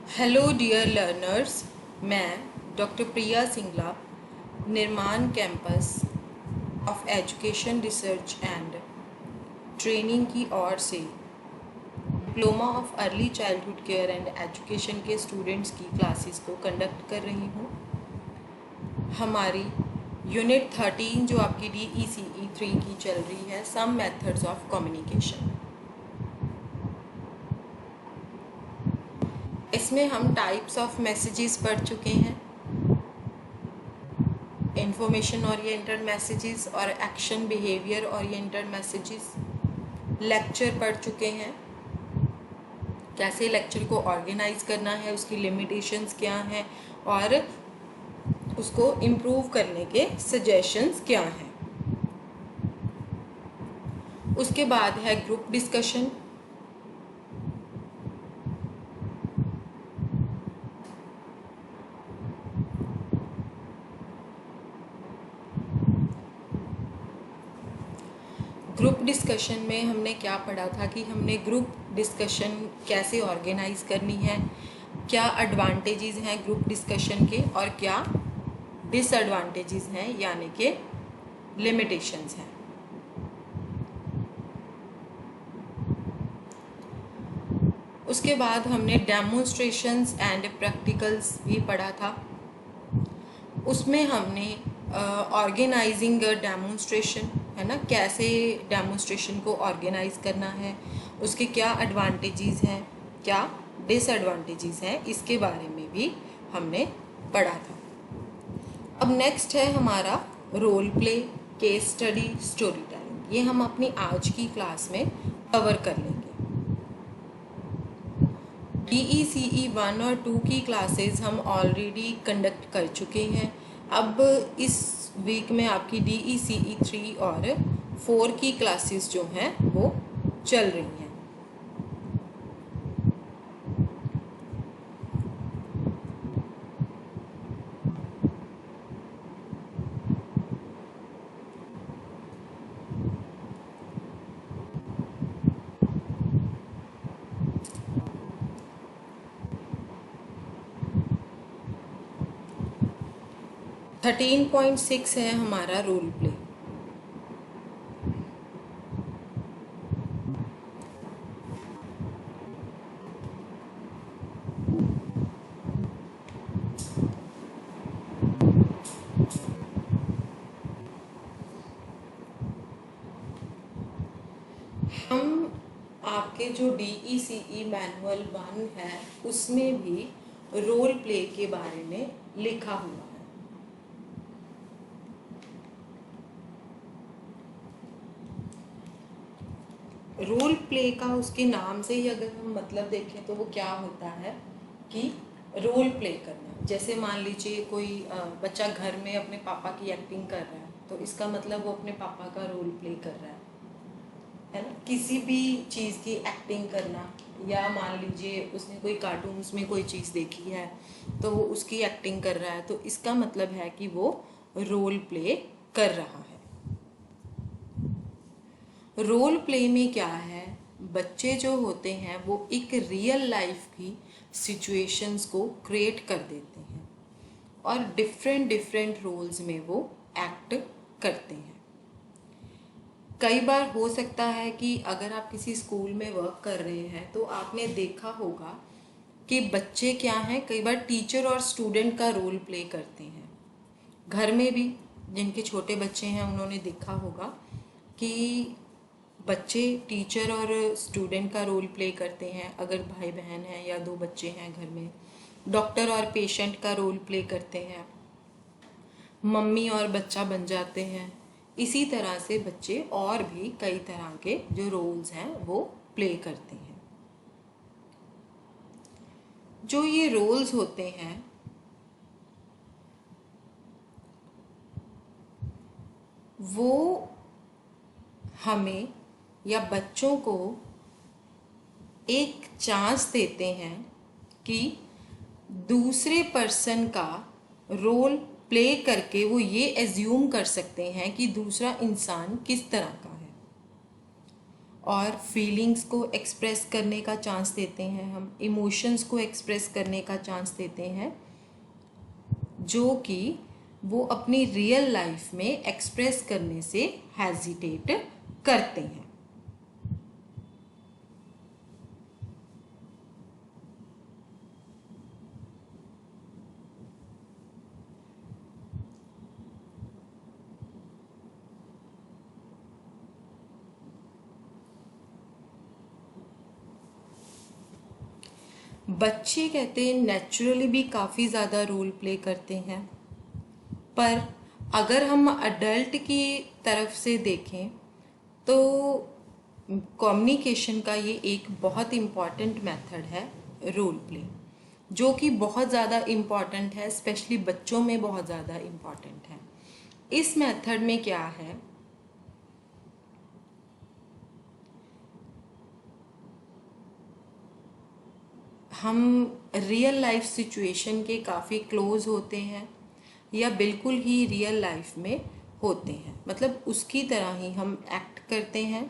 Hello dear learners, मैं doctor प्रिया सिंगला निर्माण campus of education research and training की ओर से diploma of early childhood care and education के students की क्लासेस को कंडक्ट कर रही हूँ। हमारी यूनिट 13 जो आपकी DECE 3 की चल रही है, सम मेथड्स ऑफ कम्युनिकेशन। इसमें हम टाइप्स ऑफ मैसेजेस पढ़ चुके हैं, इंफॉर्मेशन ओरिएंटेड मैसेजेस और action behaviour oriented messages. Lecture पढ़ चुके हैं, कैसे लेक्चर को ऑर्गेनाइज करना है, उसकी लिमिटेशंस क्या हैं और उसको इम्प्रूव करने के सजेशंस क्या हैं। उसके बाद है ग्रुप डिस्कशन। ग्रुप डिस्कशन में हमने क्या पढ़ा था कि हमने ग्रुप डिस्कशन कैसे ऑर्गेनाइज करनी है, क्या एडवांटेजेस हैं ग्रुप डिस्कशन के और क्या डिसएडवांटेजेस हैं, यानी कि लिमिटेशंस हैं। उसके बाद हमने डेमोन्स्ट्रेशंस एंड प्रैक्टिकल्स भी पढ़ा था। उसमें हमने ऑर्गेनाइजिंग डेमोन्स्ट्रेशन, है ना, कैसे डेमोन्स्ट्रेशन को ऑर्गेनाइज करना है, उसके क्या एडवांटेजेस हैं, क्या डिसएडवांटेजेस हैं, इसके बारे में भी हमने पढ़ा था। अब नेक्स्ट है हमारा role play, case study, story telling. ये हम अपनी आज की क्लास में कवर कर लेंगे। DECE 1 और 2 की क्लासेस हम ऑलरेडी कंडक्ट कर चुके हैं। अब इस वीक में आपकी DECE 3 और 4 की क्लासेस जो हैं वो चल रही हैं। थर्टीन 13.6 है हमारा रोल प्ले। हम आपके जो DECE मैनुअल 1 है उसमें भी रोल प्ले के बारे में लिखा हुआ है। रोल प्ले का उसके नाम से ही अगर हम मतलब देखें तो वो क्या होता है कि रोल प्ले करना। जैसे मान लीजिए कोई बच्चा घर में अपने पापा की एक्टिंग कर रहा है, तो इसका मतलब वो अपने पापा का रोल प्ले कर रहा है ना। किसी भी चीज़ की एक्टिंग करना, या मान लीजिए उसने कोई कार्टून्स में कोई चीज़ देखी है तो वो उसकी एक्टिंग कर रहा है, तो इसका मतलब है कि वो रोल प्ले कर रहा है। रोल प्ले में क्या है, बच्चे जो होते हैं वो एक रियल लाइफ की सिचुएशंस को क्रिएट कर देते हैं और डिफरेंट डिफरेंट रोल्स में वो एक्ट करते हैं। कई बार हो सकता है कि अगर आप किसी स्कूल में वर्क कर रहे हैं तो आपने देखा होगा कि बच्चे क्या हैं, कई बार टीचर और स्टूडेंट का रोल प्ले करते हैं। घर में भी जिनके छोटे बच्चे हैं उन्होंने देखा होगा कि बच्चे टीचर और स्टूडेंट का रोल प्ले करते हैं। अगर भाई बहन हैं या दो बच्चे हैं घर में, डॉक्टर और पेशेंट का रोल प्ले करते हैं, मम्मी और बच्चा बन जाते हैं। इसी तरह से बच्चे और भी कई तरह के जो रोल्स हैं वो प्ले करते हैं। जो ये रोल्स होते हैं वो हमें या बच्चों को एक चांस देते हैं कि दूसरे पर्सन का रोल प्ले करके वो ये एज्यूम कर सकते हैं कि दूसरा इंसान किस तरह का है, और फीलिंग्स को एक्सप्रेस करने का चांस देते हैं, हम इमोशंस को एक्सप्रेस करने का चांस देते हैं, जो कि वो अपनी रियल लाइफ में एक्सप्रेस करने से हेजिटेट करते हैं। बच्चे कहते हैं नेचुरली भी काफ़ी ज़्यादा रोल प्ले करते हैं, पर अगर हम अडल्ट की तरफ से देखें तो कम्युनिकेशन का ये एक बहुत इम्पॉर्टेंट मेथड है रोल प्ले, जो कि बहुत ज़्यादा इम्पॉर्टेंट है, स्पेशली बच्चों में बहुत ज़्यादा इम्पॉर्टेंट है। इस मेथड में क्या है, हम रियल लाइफ सिचुएशन के काफ़ी क्लोज होते हैं या बिल्कुल ही रियल लाइफ में होते हैं, मतलब उसकी तरह ही हम एक्ट करते हैं।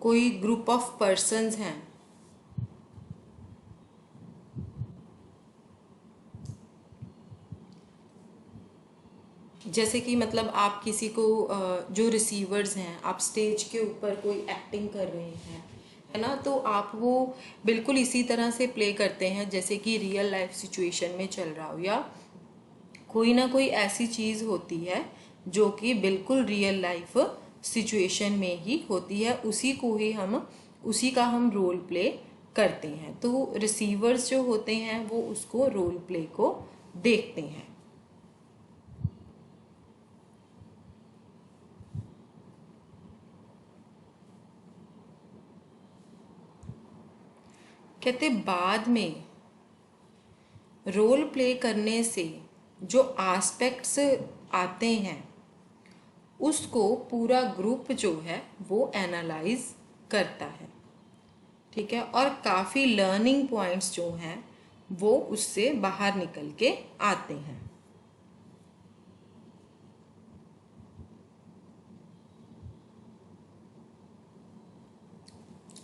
कोई ग्रुप ऑफ पर्सन्स हैं, जैसे कि मतलब आप किसी को जो रिसीवर्स हैं, आप स्टेज के ऊपर कोई एक्टिंग कर रहे हैं, है ना, तो आप वो बिल्कुल इसी तरह से प्ले करते हैं जैसे कि रियल लाइफ सिचुएशन में चल रहा हो, या कोई ना कोई ऐसी चीज़ होती है जो कि बिल्कुल रियल लाइफ सिचुएशन में ही होती है, उसी का हम रोल प्ले करते हैं। तो रिसीवर्स जो होते हैं वो उसको रोल प्ले को देखते हैं। कहते बाद में रोल प्ले करने से जो एस्पेक्ट्स आते हैं उसको पूरा ग्रुप जो है वो एनालाइज करता है, ठीक है, और काफ़ी लर्निंग पॉइंट्स जो हैं वो उससे बाहर निकल के आते हैं।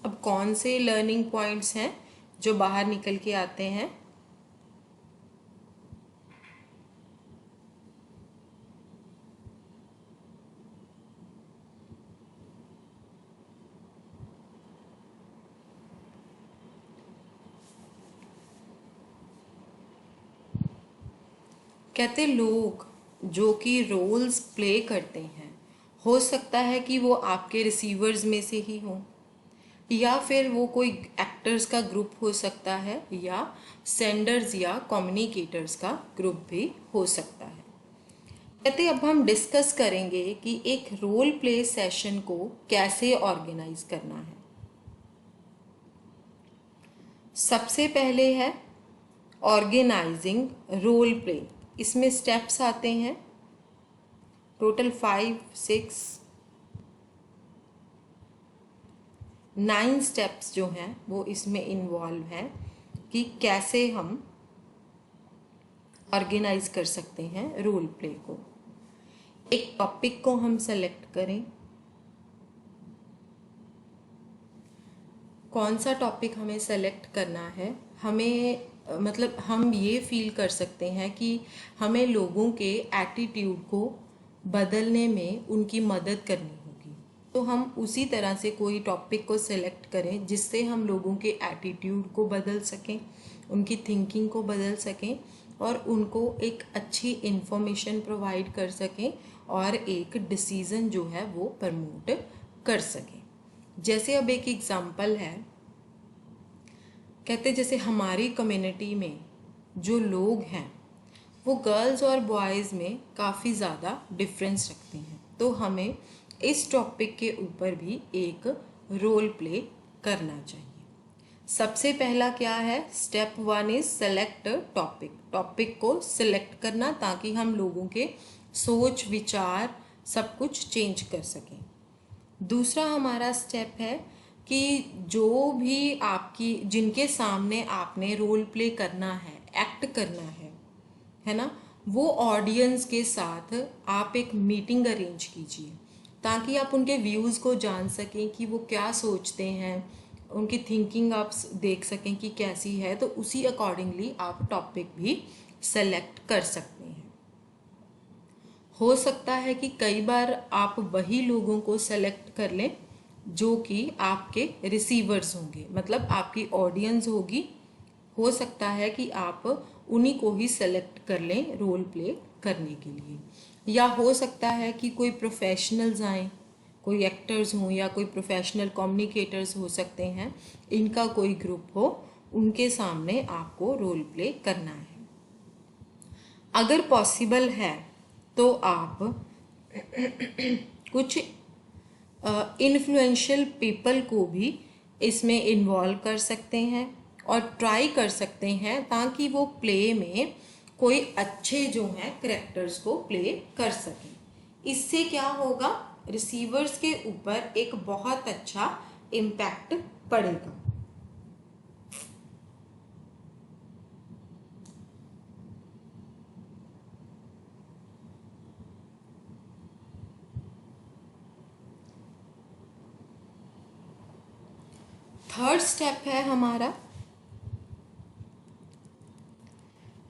अब कौन से लर्निंग पॉइंट्स हैं जो बाहर निकल के आते हैं? कहते लोग जो कि रोल्स प्ले करते हैं, हो सकता है कि वो आपके रिसीवर्स में से ही हों, या फिर वो कोई एक्टर्स का ग्रुप हो सकता है, या सेंडर्स या कम्युनिकेटर्स का ग्रुप भी हो सकता है। कहते अब हम डिस्कस करेंगे कि एक रोल प्ले सेशन को कैसे ऑर्गेनाइज करना है। सबसे पहले है ऑर्गेनाइजिंग रोल प्ले। इसमें स्टेप्स आते हैं टोटल 5, 6, 9 स्टेप्स जो हैं वो इसमें इन्वॉल्व हैं कि कैसे हम ऑर्गेनाइज कर सकते हैं रोल प्ले को। एक टॉपिक को हम सेलेक्ट करें, कौन सा टॉपिक हमें सेलेक्ट करना है, हमें मतलब हम ये फील कर सकते हैं कि हमें लोगों के एटीट्यूड को बदलने में उनकी मदद करनी होगी, तो हम उसी तरह से कोई टॉपिक को सेलेक्ट करें जिससे हम लोगों के एटीट्यूड को बदल सकें, उनकी थिंकिंग को बदल सकें और उनको एक अच्छी इन्फॉर्मेशन प्रोवाइड कर सकें और एक डिसीज़न जो है वो प्रमोट कर सकें। जैसे अब एक एग्ज़ाम्पल है, कहते जैसे हमारी कम्युनिटी में जो लोग हैं वो गर्ल्स और बॉयज़ में काफ़ी ज़्यादा डिफरेंस रखते हैं, तो हमें इस टॉपिक के ऊपर भी एक रोल प्ले करना चाहिए। सबसे पहला क्या है, step 1 is select topic. Topic को सिलेक्ट करना ताकि हम लोगों के सोच विचार सब कुछ चेंज कर सकें। दूसरा हमारा स्टेप है कि जो भी आपकी जिनके सामने आपने रोल प्ले करना है, एक्ट करना है ना, वो ऑडियंस के साथ आप एक मीटिंग अरेंज कीजिए ताकि आप उनके व्यूज़ को जान सकें कि वो क्या सोचते हैं, उनकी थिंकिंग आप देख सकें कि कैसी है, तो उसी अकॉर्डिंगली आप टॉपिक भी सेलेक्ट कर सकते हैं। हो सकता है कि कई बार आप वही लोगों को सेलेक्ट कर लें जो कि आपके रिसीवर्स होंगे, मतलब आपकी ऑडियंस होगी। हो सकता है कि आप उन्हीं को ही सेलेक्ट कर लें रोल प्ले करने के लिए, या हो सकता है कि कोई प्रोफेशनल्स आए, कोई एक्टर्स हों या कोई प्रोफेशनल कम्युनिकेटर्स हो सकते हैं, इनका कोई ग्रुप हो, उनके सामने आपको रोल प्ले करना है। अगर पॉसिबल है तो आप कुछ इन्फ्लुएंशियल पीपल को भी इसमें इन्वॉल्व कर सकते हैं और ट्राई कर सकते हैं ताकि वो प्ले में कोई अच्छे जो हैं करेक्टर्स को प्ले कर सकें। इससे क्या होगा, रिसीवर्स के ऊपर एक बहुत अच्छा इम्पैक्ट पड़ेगा। थर्ड स्टेप है हमारा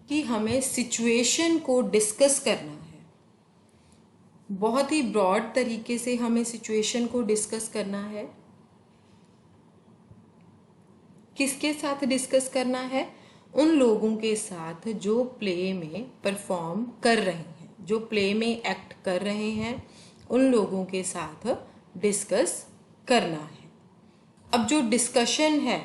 कि हमें सिचुएशन को डिस्कस करना है। बहुत ही ब्रॉड तरीके से हमें सिचुएशन को डिस्कस करना है। किसके साथ डिस्कस करना है? उन लोगों के साथ जो प्ले में परफॉर्म कर रहे हैं, जो प्ले में एक्ट कर रहे हैं, उन लोगों के साथ डिस्कस करना है। अब जो डिस्कशन है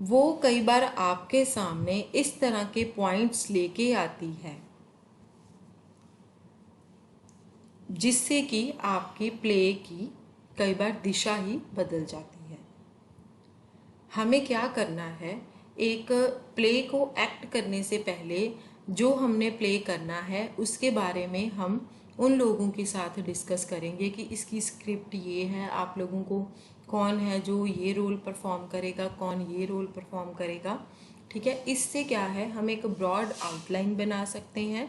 वो कई बार आपके सामने इस तरह के पॉइंट्स लेके आती है जिससे कि आपकी प्ले की कई बार दिशा ही बदल जाती है। हमें क्या करना है, एक प्ले को एक्ट करने से पहले जो हमने प्ले करना है उसके बारे में हम उन लोगों के साथ डिस्कस करेंगे कि इसकी स्क्रिप्ट ये है, आप लोगों को कौन है जो ये रोल परफॉर्म करेगा, कौन ये रोल परफॉर्म करेगा। ठीक है, इससे क्या है, हम एक ब्रॉड आउटलाइन बना सकते हैं।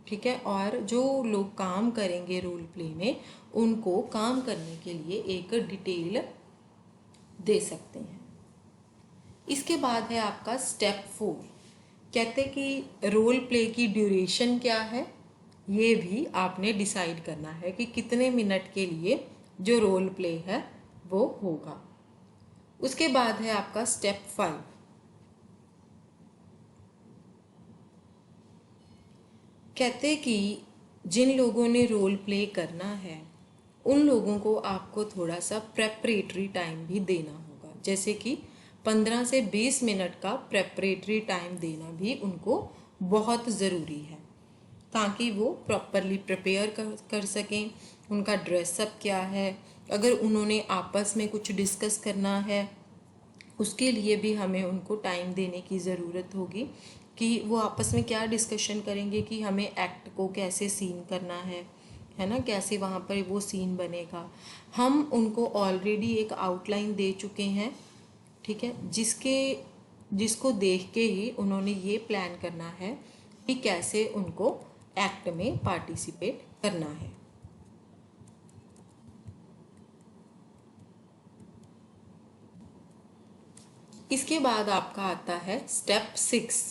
ठीक है, और जो लोग काम करेंगे रोल प्ले में उनको काम करने के लिए एक डिटेल दे सकते हैं। इसके बाद है आपका स्टेप 4। कहते हैं कि रोल प्ले की ड्यूरेशन क्या है, ये भी आपने डिसाइड करना है कि कितने मिनट के लिए जो रोल प्ले है वो होगा। उसके बाद है आपका स्टेप 5। कहते कि जिन लोगों ने रोल प्ले करना है उन लोगों को आपको थोड़ा सा प्रेपरेटरी टाइम भी देना होगा, जैसे कि 15 से 20 मिनट का प्रेपरेटरी टाइम देना भी उनको बहुत ज़रूरी है ताकि वो प्रॉपरली प्रिपेयर कर सकें। उनका ड्रेसअप क्या है, अगर उन्होंने आपस में कुछ डिस्कस करना है उसके लिए भी हमें उनको टाइम देने की ज़रूरत होगी कि वो आपस में क्या डिस्कशन करेंगे कि हमें एक्ट को कैसे सीन करना है ना, कैसे वहाँ पर वो सीन बनेगा। हम उनको ऑलरेडी एक आउटलाइन दे चुके हैं। ठीक है, जिसको देख के ही उन्होंने ये प्लान करना है कि कैसे उनको एक्ट में पार्टिसिपेट करना है। इसके बाद आपका आता है स्टेप 6।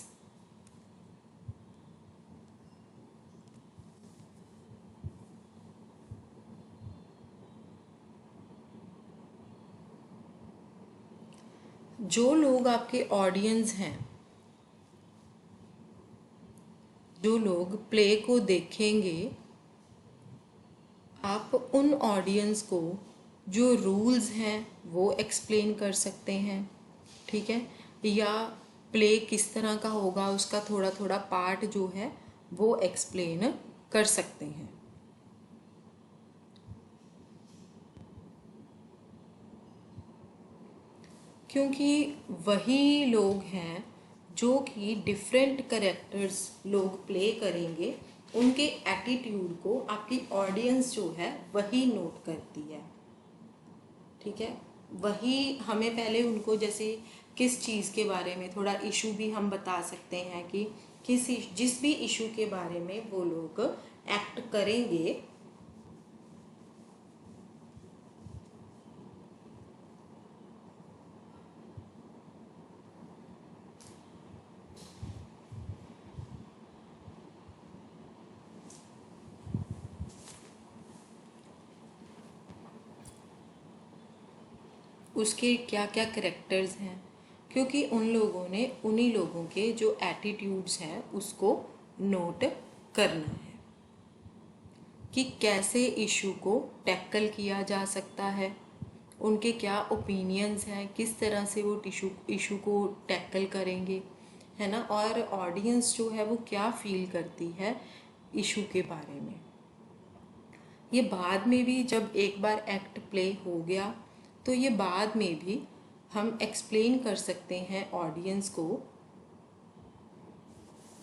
जो लोग आपके ऑडियंस हैं, जो लोग प्ले को देखेंगे, आप उन ऑडियंस को जो रूल्स हैं वो एक्सप्लेन कर सकते हैं। ठीक है, या प्ले किस तरह का होगा उसका थोड़ा थोड़ा पार्ट जो है वो एक्सप्लेन कर सकते हैं। क्योंकि वही लोग हैं जो कि डिफरेंट करेक्टर्स लोग प्ले करेंगे, उनके एटीट्यूड को आपकी ऑडियंस जो है वही नोट करती है। ठीक है, वही हमें पहले उनको जैसे किस चीज़ के बारे में थोड़ा इशू भी हम बता सकते हैं कि जिस भी इशू के बारे में वो लोग एक्ट करेंगे उसके क्या क्या करेक्टर्स हैं, क्योंकि उन लोगों ने उन्हीं लोगों के जो एटीट्यूड्स हैं उसको नोट करना है कि कैसे इशू को टैकल किया जा सकता है, उनके क्या ओपिनियंस हैं, किस तरह से वो इशू को टैकल करेंगे, है ना। और ऑडियंस जो है वो क्या फील करती है इशू के बारे में। ये बाद में भी जब एक बार एक्ट प्ले हो गया तो ये बाद में भी हम एक्सप्लेन कर सकते हैं ऑडियंस को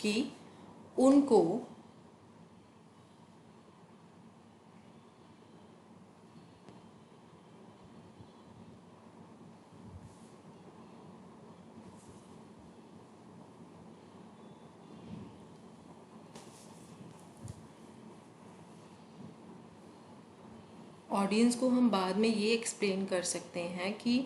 कि उनको ऑडियंस को हम बाद में ये एक्सप्लेन कर सकते हैं कि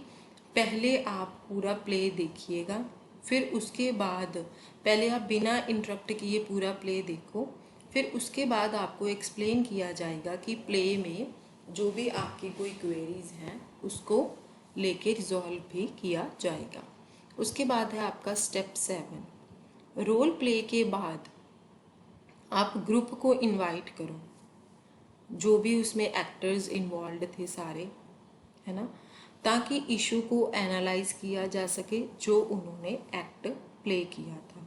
पहले आप पूरा प्ले देखिएगा, फिर उसके बाद पहले आप बिना इंटरप्ट किए पूरा प्ले देखो, फिर उसके बाद आपको एक्सप्लेन किया जाएगा कि प्ले में जो भी आपकी कोई क्वेरीज हैं उसको लेके रिजॉल्व भी किया जाएगा। उसके बाद है आपका स्टेप 7। रोल प्ले के बाद आप ग्रुप को इनवाइट करो, जो भी उसमें एक्टर्स इन्वॉल्व थे सारे, है ना, ताकि इशू को एनालाइज किया जा सके जो उन्होंने एक्ट प्ले किया था।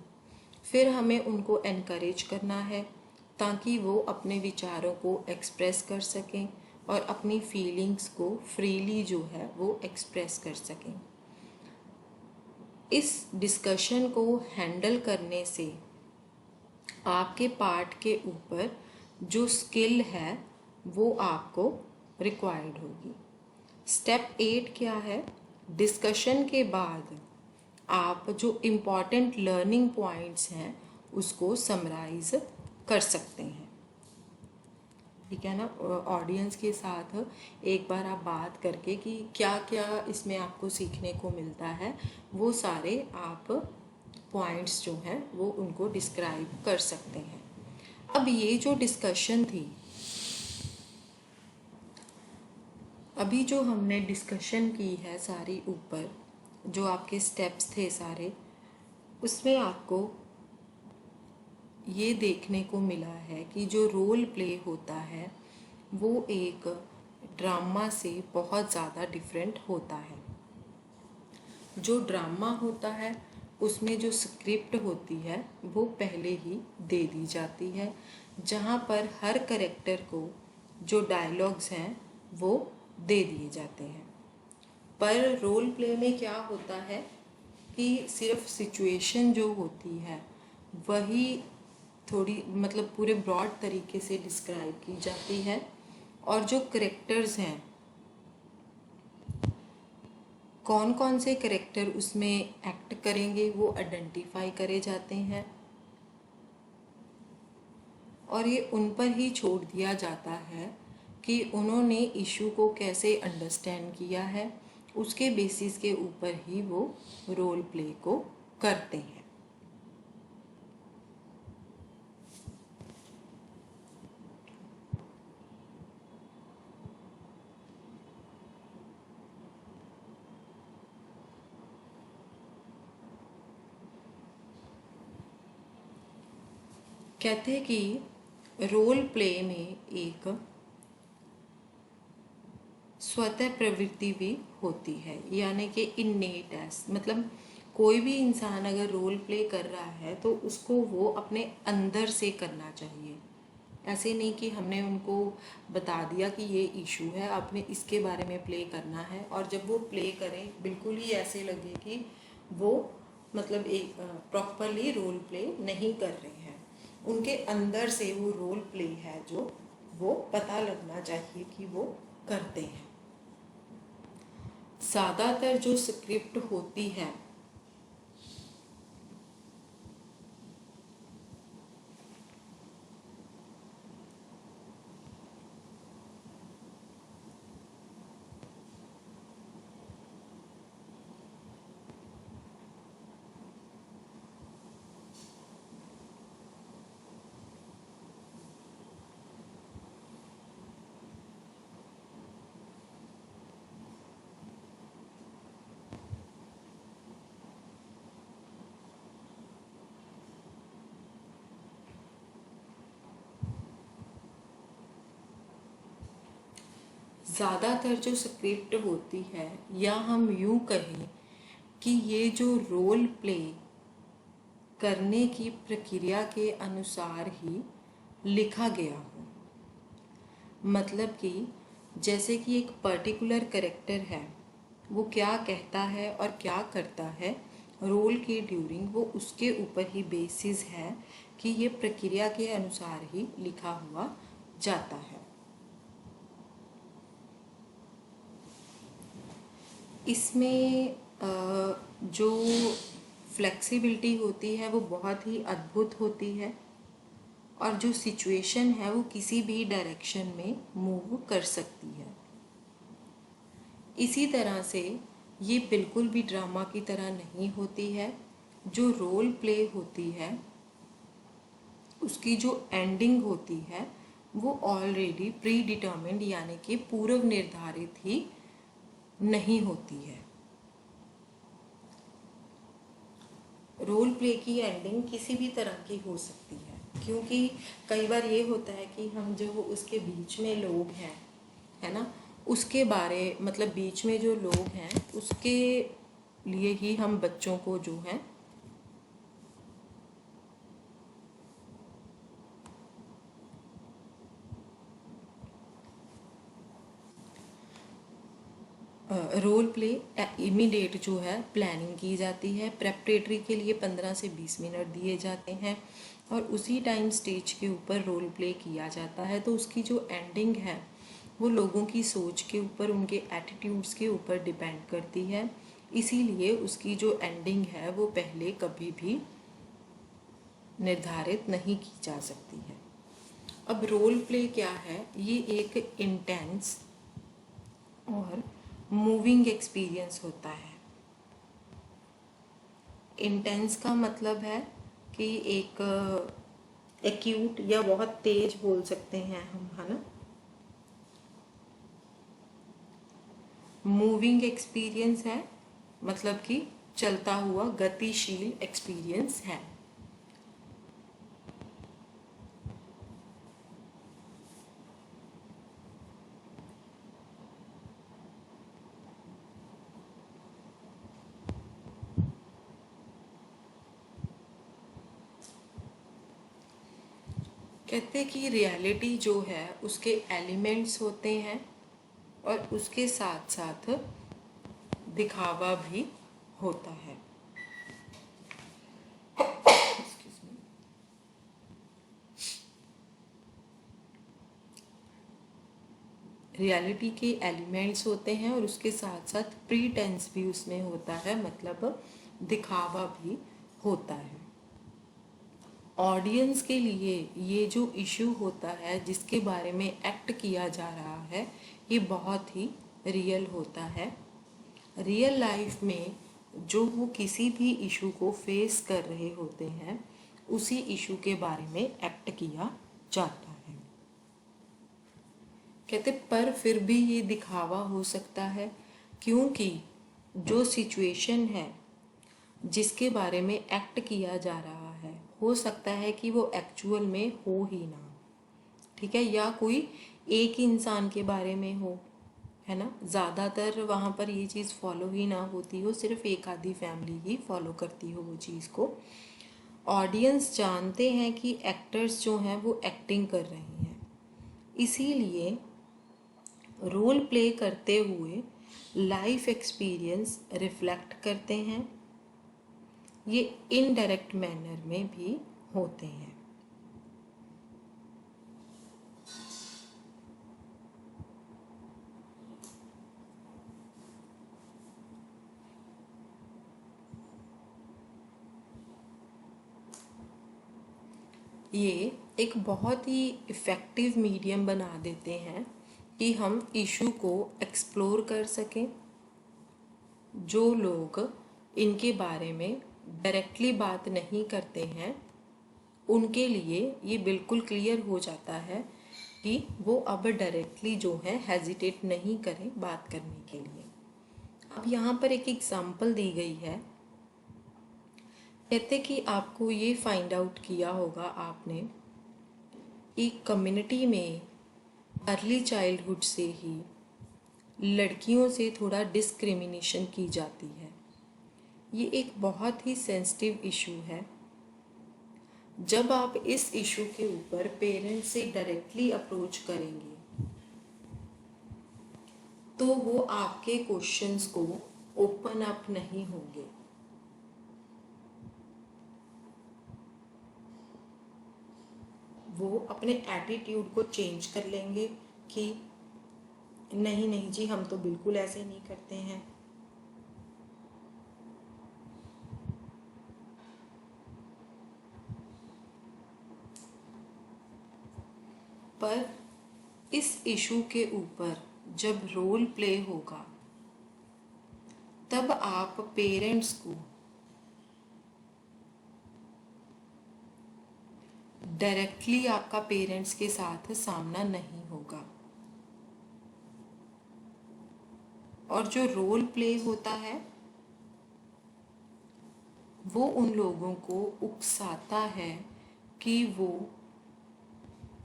फिर हमें उनको एनकरेज करना है ताकि वो अपने विचारों को एक्सप्रेस कर सकें और अपनी फीलिंग्स को फ्रीली जो है वो एक्सप्रेस कर सकें। इस डिस्कशन को हैंडल करने से आपके पार्ट के ऊपर जो स्किल है वो आपको रिक्वायर्ड होगी। स्टेप 8 क्या है? डिस्कशन के बाद आप जो इम्पॉर्टेंट लर्निंग पॉइंट्स हैं उसको समराइज कर सकते हैं। ठीक है ना। ऑडियंस के साथ एक बार आप बात करके कि क्या क्या इसमें आपको सीखने को मिलता है, वो सारे आप पॉइंट्स जो हैं वो उनको डिस्क्राइब कर सकते हैं। अब ये जो डिस्कशन थी, अभी जो हमने डिस्कशन की है सारी ऊपर, जो आपके स्टेप्स थे सारे, उसमें आपको ये देखने को मिला है कि जो रोल प्ले होता है वो एक ड्रामा से बहुत ज़्यादा डिफरेंट होता है। जो ड्रामा होता है उसमें जो स्क्रिप्ट होती है वो पहले ही दे दी जाती है, जहाँ पर हर करेक्टर को जो डायलॉग्स हैं वो दे दिए जाते हैं। पर रोल प्ले में क्या होता है कि सिर्फ सिचुएशन जो होती है वही थोड़ी मतलब पूरे ब्रॉड तरीके से डिस्क्राइब की जाती है, और जो करेक्टर्स हैं, कौन कौन से करेक्टर उसमें एक्ट करेंगे वो आइडेंटिफाई करे जाते हैं, और ये उन पर ही छोड़ दिया जाता है कि उन्होंने इशू को कैसे अंडरस्टैंड किया है, उसके बेसिस के ऊपर ही वो रोल प्ले को करते हैं। कहते हैं कि रोल प्ले में एक स्वतः प्रवृत्ति भी होती है, यानी कि इन्नेट एस, मतलब कोई भी इंसान अगर रोल प्ले कर रहा है तो उसको वो अपने अंदर से करना चाहिए। ऐसे नहीं कि हमने उनको बता दिया कि ये इशू है, आपने इसके बारे में प्ले करना है, और जब वो प्ले करें बिल्कुल ही ऐसे लगे कि वो मतलब एक प्रॉपरली रोल प्ले नहीं कर रहे हैं। उनके अंदर से वो रोल प्ले है जो वो पता लगना चाहिए कि वो करते हैं। ज़्यादातर जो स्क्रिप्ट होती है ज़्यादातर जो स्क्रिप्ट होती है, या हम यूँ कहें कि ये जो रोल प्ले करने की प्रक्रिया के अनुसार ही लिखा गया हो। मतलब कि जैसे कि एक पर्टिकुलर कैरेक्टर है, वो क्या कहता है और क्या करता है रोल के ड्यूरिंग, वो उसके ऊपर ही बेसिस है कि ये प्रक्रिया के अनुसार ही लिखा हुआ जाता है। इसमें जो फ्लेक्सिबिलिटी होती है वो बहुत ही अद्भुत होती है, और जो सिचुएशन है वो किसी भी डायरेक्शन में मूव कर सकती है। इसी तरह से ये बिल्कुल भी ड्रामा की तरह नहीं होती है। जो रोल प्ले होती है उसकी जो एंडिंग होती है वो ऑलरेडी प्री डिटर्मिन्ड यानी कि पूर्व निर्धारित ही नहीं होती है। रोल प्ले की एंडिंग किसी भी तरह की हो सकती है, क्योंकि कई बार ये होता है कि हम जो उसके बीच में लोग हैं, है ना, उसके बारे मतलब बीच में जो लोग हैं उसके लिए ही हम बच्चों को जो है रोल प्ले इमीडिएट जो है प्लानिंग की जाती है। प्रेपरेटरी के लिए 15 से 20 मिनट दिए जाते हैं और उसी टाइम स्टेज के ऊपर रोल प्ले किया जाता है। तो उसकी जो एंडिंग है वो लोगों की सोच के ऊपर, उनके एटीट्यूड्स के ऊपर डिपेंड करती है। इसीलिए उसकी जो एंडिंग है वो पहले कभी भी निर्धारित नहीं की जा सकती है। अब रोल प्ले क्या है? ये एक इंटेंस और मूविंग एक्सपीरियंस होता है। इंटेंस का मतलब है कि एक एक्यूट या बहुत तेज बोल सकते हैं हम, है ना। मूविंग एक्सपीरियंस है मतलब कि चलता हुआ गतिशील एक्सपीरियंस है। कहते कि रियलिटी जो है उसके एलिमेंट्स होते हैं और उसके साथ साथ दिखावा भी होता है। रियलिटी के एलिमेंट्स होते हैं और उसके साथ साथ प्रीटेंस भी उसमें होता है, मतलब दिखावा भी होता है। ऑडियंस के लिए ये जो इशू होता है जिसके बारे में एक्ट किया जा रहा है ये बहुत ही रियल होता है। रियल लाइफ में जो वो किसी भी इशू को फेस कर रहे होते हैं उसी इशू के बारे में एक्ट किया जाता है। कहते पर फिर भी ये दिखावा हो सकता है, क्योंकि जो सिचुएशन है जिसके बारे में एक्ट किया जा रहा है हो सकता है कि वो एक्चुअल में हो ही ना, ठीक है, या कोई एक इंसान के बारे में हो, है ना। ज़्यादातर वहाँ पर ये चीज़ फॉलो ही ना होती हो, सिर्फ एक आधी फैमिली ही फॉलो करती हो वो चीज़ को। ऑडियंस जानते हैं कि एक्टर्स जो हैं वो एक्टिंग कर रहे हैं, इसीलिए रोल प्ले करते हुए लाइफ एक्सपीरियंस रिफ्लेक्ट करते हैं। ये इनडायरेक्ट मैनर में भी होते हैं। ये एक बहुत ही इफ़ेक्टिव मीडियम बना देते हैं कि हम इशू को एक्सप्लोर कर सकें। जो लोग इनके बारे में डायरेक्टली बात नहीं करते हैं उनके लिए ये बिल्कुल क्लियर हो जाता है कि वो अब डायरेक्टली जो है हेजिटेट नहीं करें बात करने के लिए। अब यहाँ पर एक एग्जांपल दी गई है। कहते कि आपको ये फाइंड आउट किया होगा आपने कि कम्युनिटी में अर्ली चाइल्डहुड से ही लड़कियों से थोड़ा डिस्क्रिमिनेशन की जाती है। ये एक बहुत ही सेंसिटिव इशू है। जब आप इस इशू के ऊपर पेरेंट्स से डायरेक्टली अप्रोच करेंगे तो वो आपके क्वेश्चंस को ओपन अप नहीं होंगे। वो अपने एटीट्यूड को चेंज कर लेंगे कि नहीं नहीं जी, हम तो बिल्कुल ऐसे नहीं करते हैं। पर इस इशू के ऊपर जब रोल प्ले होगा तब आप पेरेंट्स को डायरेक्टली, आपका पेरेंट्स के साथ सामना नहीं होगा। और जो रोल प्ले होता है वो उन लोगों को उकसाता है कि वो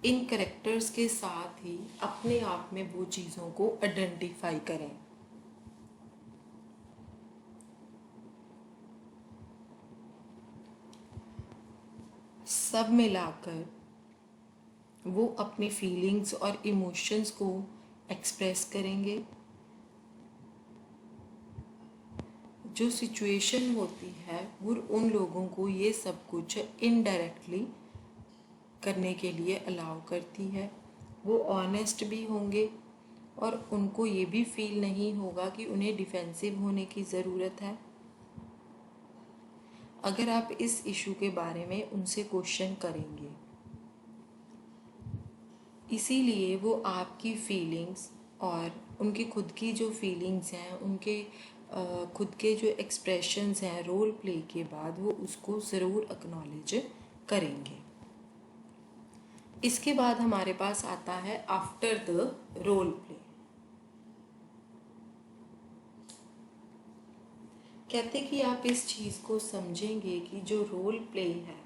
इन करेक्टर्स के साथ ही अपने आप में वो चीज़ों को आइडेंटिफाई करें। सब मिलाकर वो अपनी फीलिंग्स और इमोशंस को एक्सप्रेस करेंगे। जो सिचुएशन होती है वो उन लोगों को ये सब कुछ इनडायरेक्टली करने के लिए अलाउ करती है। वो ऑनेस्ट भी होंगे और उनको ये भी फील नहीं होगा कि उन्हें डिफेंसिव होने की ज़रूरत है। अगर आप इस इशू के बारे में उनसे क्वेश्चन करेंगे, इसीलिए वो आपकी फीलिंग्स और उनकी खुद की जो फीलिंग्स हैं, उनके खुद के जो एक्सप्रेशंस हैं रोल प्ले के बाद, वो उसको ज़रूर एक्नॉलेज करेंगे। इसके बाद हमारे पास आता है आफ्टर द रोल प्ले। कहते कि आप इस चीज़ को समझेंगे कि जो रोल प्ले है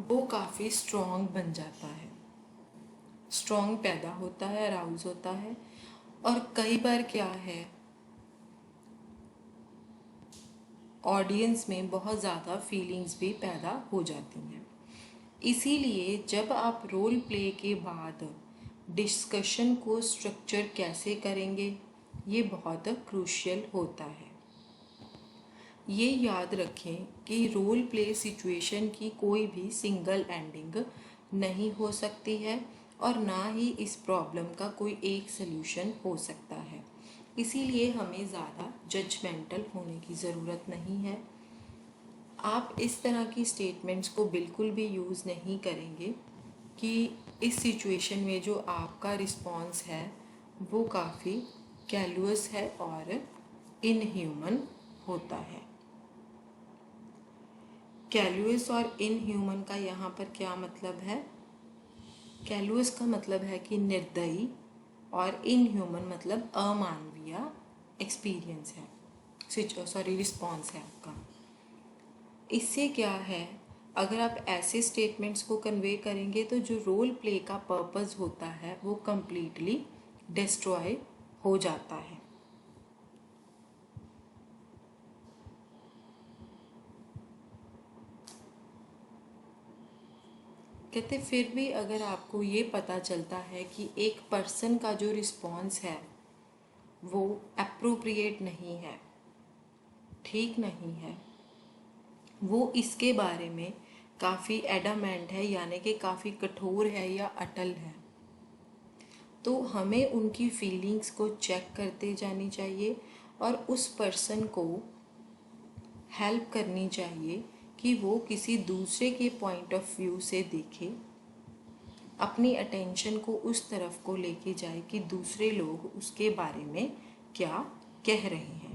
वो काफ़ी स्ट्रॉन्ग बन जाता है, स्ट्रॉन्ग पैदा होता है, अराउज होता है। और कई बार क्या है, ऑडियंस में बहुत ज़्यादा फीलिंग्स भी पैदा हो जाती हैं। इसीलिए जब आप रोल प्ले के बाद डिस्कशन को स्ट्रक्चर कैसे करेंगे, ये बहुत क्रूशियल होता है। ये याद रखें कि रोल प्ले सिचुएशन की कोई भी सिंगल एंडिंग नहीं हो सकती है और ना ही इस प्रॉब्लम का कोई एक सल्यूशन हो सकता है। इसीलिए हमें ज़्यादा जजमेंटल होने की ज़रूरत नहीं है। आप इस तरह की स्टेटमेंट्स को बिल्कुल भी यूज़ नहीं करेंगे कि इस सिचुएशन में जो आपका रिस्पॉन्स है वो काफ़ी कैलुअस है और इनह्यूमन होता है। कैलुअस और इनह्यूमन का यहाँ पर क्या मतलब है? कैलुअस का मतलब है कि निर्दयी और इनह्यूमन मतलब अमानवीय एक्सपीरियंस है, रिस्पॉन्स है आपका। इससे क्या है, अगर आप ऐसे स्टेटमेंट्स को कन्वे करेंगे तो जो रोल प्ले का पर्पस होता है वो कम्प्लीटली डिस्ट्रॉय हो जाता है। कहते फिर भी अगर आपको ये पता चलता है कि एक पर्सन का जो रिस्पॉन्स है वो एप्रोप्रिएट नहीं है, ठीक नहीं है, वो इसके बारे में काफ़ी एडामेंट है, यानी कि काफ़ी कठोर है या अटल है, तो हमें उनकी फीलिंग्स को चेक करते जानी चाहिए और उस पर्सन को हेल्प करनी चाहिए कि वो किसी दूसरे के पॉइंट ऑफ व्यू से देखे, अपनी अटेंशन को उस तरफ को लेके जाए कि दूसरे लोग उसके बारे में क्या कह रहे हैं।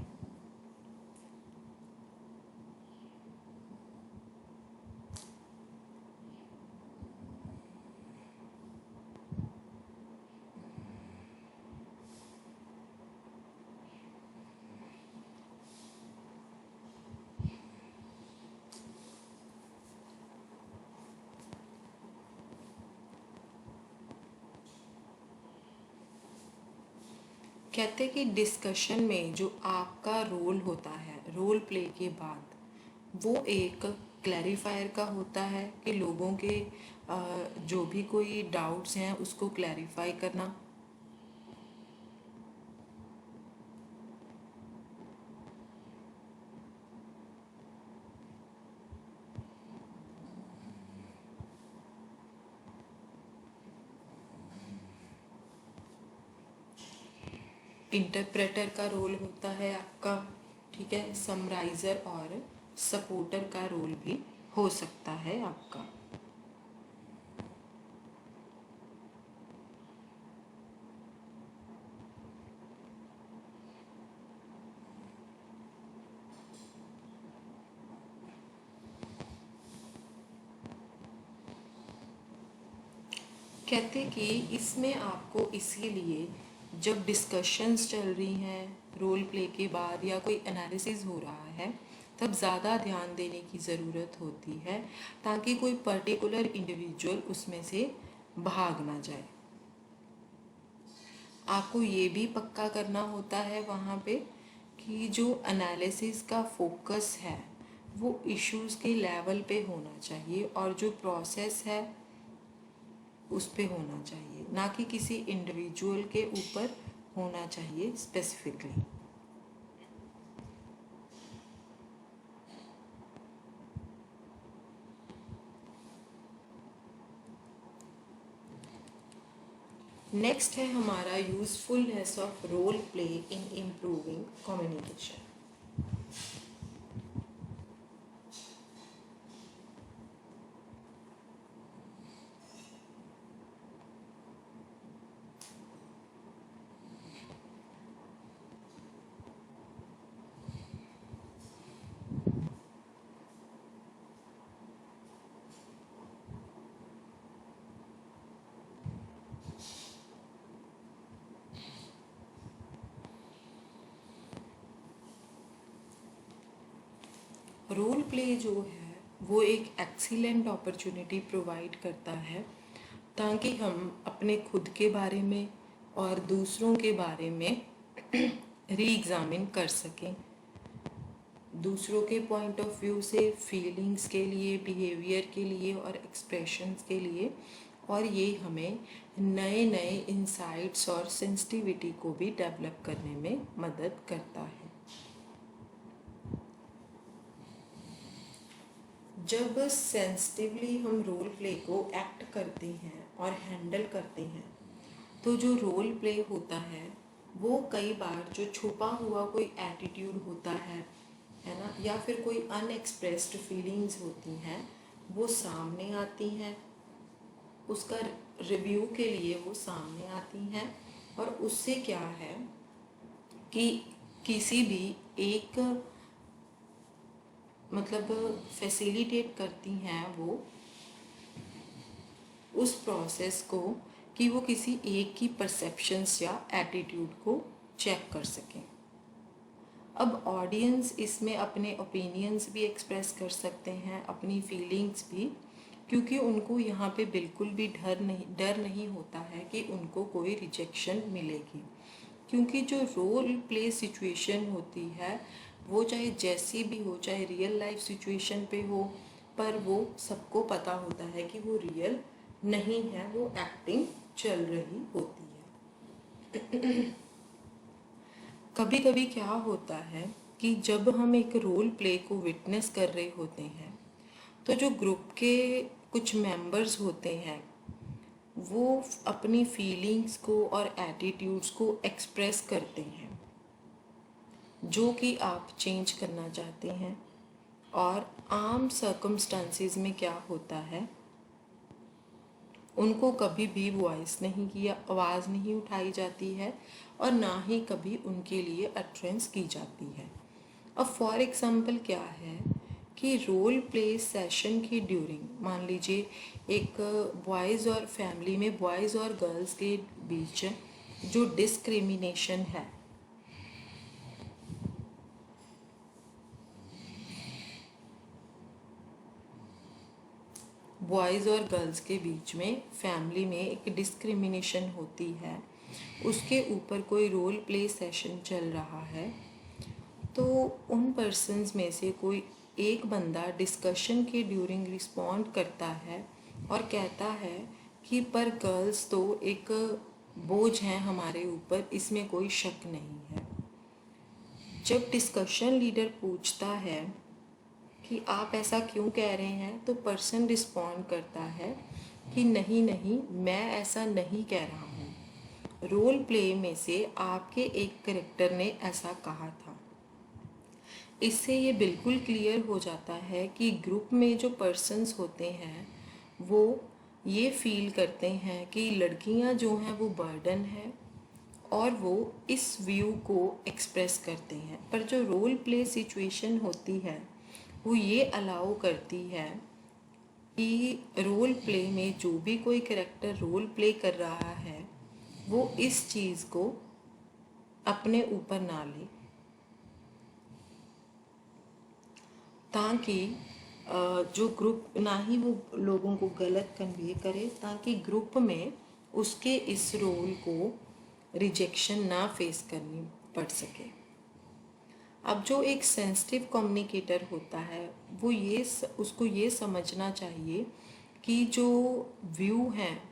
कहते कि डिस्कशन में जो आपका रोल होता है रोल प्ले के बाद, वो एक क्लैरिफायर का होता है कि लोगों के जो भी कोई डाउट्स हैं उसको क्लैरिफाई करना। इंटरप्रेटर का रोल होता है आपका, ठीक है। समराइज़र और सपोर्टर का रोल भी हो सकता है आपका। कहते कि इसमें आपको इसीलिए जब डिस्कशंस चल रही हैं रोल प्ले के बाद या कोई एनालिसिस हो रहा है, तब ज़्यादा ध्यान देने की ज़रूरत होती है ताकि कोई पर्टिकुलर इंडिविजुअल उसमें से भाग ना जाए। आपको ये भी पक्का करना होता है वहाँ पे कि जो एनालिसिस का फोकस है वो इश्यूज़ के लेवल पे होना चाहिए और जो प्रोसेस है उस पे होना चाहिए, ना कि किसी इंडिविजुअल के ऊपर होना चाहिए स्पेसिफिकली। नेक्स्ट है हमारा usefulness of role play in improving communication. Role play जो है वो एक एक्सीलेंट अपॉर्चुनिटी प्रोवाइड करता है ताकि हम अपने खुद के बारे में और दूसरों के बारे में री एग्ज़ामिन कर सकें, दूसरों के पॉइंट ऑफ व्यू से, फीलिंग्स के लिए, बिहेवियर के लिए और एक्सप्रेशंस के लिए। और ये हमें नए नए इंसाइट्स और सेंसिटिविटी को भी डेवलप करने में मदद करता है। जब सेंसिटिवली हम रोल प्ले को एक्ट करते हैं और हैंडल करते हैं, तो जो रोल प्ले होता है वो कई बार जो छुपा हुआ कोई एटीट्यूड होता है ना, या फिर कोई अनएक्सप्रेस्ड फीलिंग्स होती हैं वो सामने आती हैं, उसका रिव्यू के लिए वो सामने आती हैं। और उससे क्या है कि किसी भी एक मतलब फैसिलिटेट करती हैं वो उस प्रोसेस को कि वो किसी एक की परसेप्शंस या एटीट्यूड को चेक कर सकें। अब ऑडियंस इसमें अपने ओपिनियंस भी एक्सप्रेस कर सकते हैं, अपनी फीलिंग्स भी, क्योंकि उनको यहाँ पे बिल्कुल भी डर नहीं होता है कि उनको कोई रिजेक्शन मिलेगी। क्योंकि जो रोल प्ले सिचुएशन होती है वो चाहे जैसी भी हो, चाहे रियल लाइफ सिचुएशन पे हो, पर वो सबको पता होता है कि वो रियल नहीं है, वो एक्टिंग चल रही होती है। कभी कभी क्या होता है कि जब हम एक रोल प्ले को विटनेस कर रहे होते हैं, तो जो ग्रुप के कुछ मेंबर्स होते हैं वो अपनी फीलिंग्स को और एटीट्यूड्स को एक्सप्रेस करते हैं जो कि आप चेंज करना चाहते हैं। और आम सर्कमस्टांसिस में क्या होता है, उनको कभी भी वॉइस नहीं किया, आवाज़ नहीं उठाई जाती है और ना ही कभी उनके लिए अट्रेंस की जाती है। अब फॉर एग्ज़ाम्पल क्या है कि रोल प्ले सेशन के ड्यूरिंग मान लीजिए एक बॉयज़ और फैमिली में बॉयज़ और गर्ल्स के बीच जो डिस्क्रिमिनेशन है, बॉयज़ और गर्ल्स के बीच में फैमिली में एक डिस्क्रिमिनेशन होती है, उसके ऊपर कोई रोल प्ले सेशन चल रहा है, तो उन पर्सन्स में से कोई एक बंदा डिस्कशन के ड्यूरिंग रिस्पॉन्ड करता है और कहता है कि पर गर्ल्स तो एक बोझ हैं हमारे ऊपर, इसमें कोई शक नहीं है। जब डिस्कशन लीडर पूछता है कि आप ऐसा क्यों कह रहे हैं, तो पर्सन रिस्पॉन्ड करता है कि नहीं नहीं, मैं ऐसा नहीं कह रहा हूँ, रोल प्ले में से आपके एक करेक्टर ने ऐसा कहा था। इससे ये बिल्कुल क्लियर हो जाता है कि ग्रुप में जो पर्सन्स होते हैं वो ये फील करते हैं कि लड़कियां जो हैं वो बर्डन है, और वो इस व्यू को एक्सप्रेस करते हैं। पर जो रोल प्ले सिचुएशन होती है वो ये अलाउ करती है कि रोल प्ले में जो भी कोई कैरेक्टर रोल प्ले कर रहा है वो इस चीज़ को अपने ऊपर ना ले, ताकि जो ग्रुप ना ही वो लोगों को गलत कन्वे करे, ताकि ग्रुप में उसके इस रोल को रिजेक्शन ना फेस करनी पड़ सके। अब जो एक सेंसिटिव कम्युनिकेटर होता है वो उसको ये समझना चाहिए कि जो व्यू हैं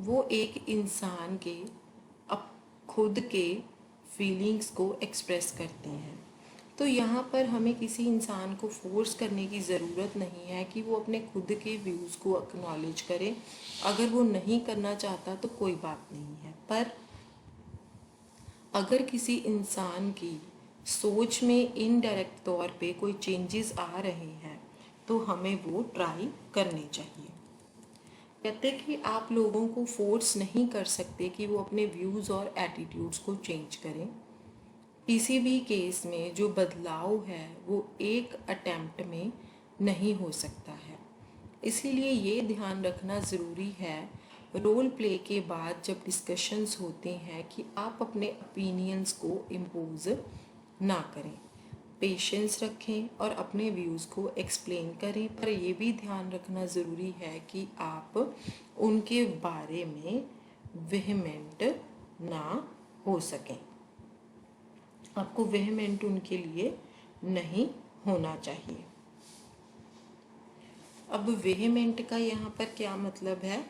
वो एक इंसान के अब खुद के फीलिंग्स को एक्सप्रेस करते हैं। तो यहाँ पर हमें किसी इंसान को फोर्स करने की ज़रूरत नहीं है कि वो अपने खुद के व्यूज़ को एक्नॉलेज करे। अगर वो नहीं करना चाहता तो कोई बात नहीं है, पर अगर किसी इंसान की सोच में इनडायरेक्ट तौर पे कोई चेंजेस आ रहे हैं तो हमें वो ट्राई करने चाहिए। कहते कि आप लोगों को फोर्स नहीं कर सकते कि वो अपने व्यूज़ और एटीट्यूड्स को चेंज करें। किसी भी केस में जो बदलाव है वो एक अटेम्प्ट में नहीं हो सकता है। इसीलिए ये ध्यान रखना ज़रूरी है रोल प्ले के बाद जब डिस्कशंस होते हैं कि आप अपने ओपिनियंस को इम्पोज ना करें, पेशेंस रखें और अपने व्यूज़ को एक्सप्लेन करें। पर ये भी ध्यान रखना ज़रूरी है कि आप उनके बारे में वेहमेंट ना हो सकें। आपको वेहमेंट उनके लिए नहीं होना चाहिए। अब वेहमेंट का यहाँ पर क्या मतलब है?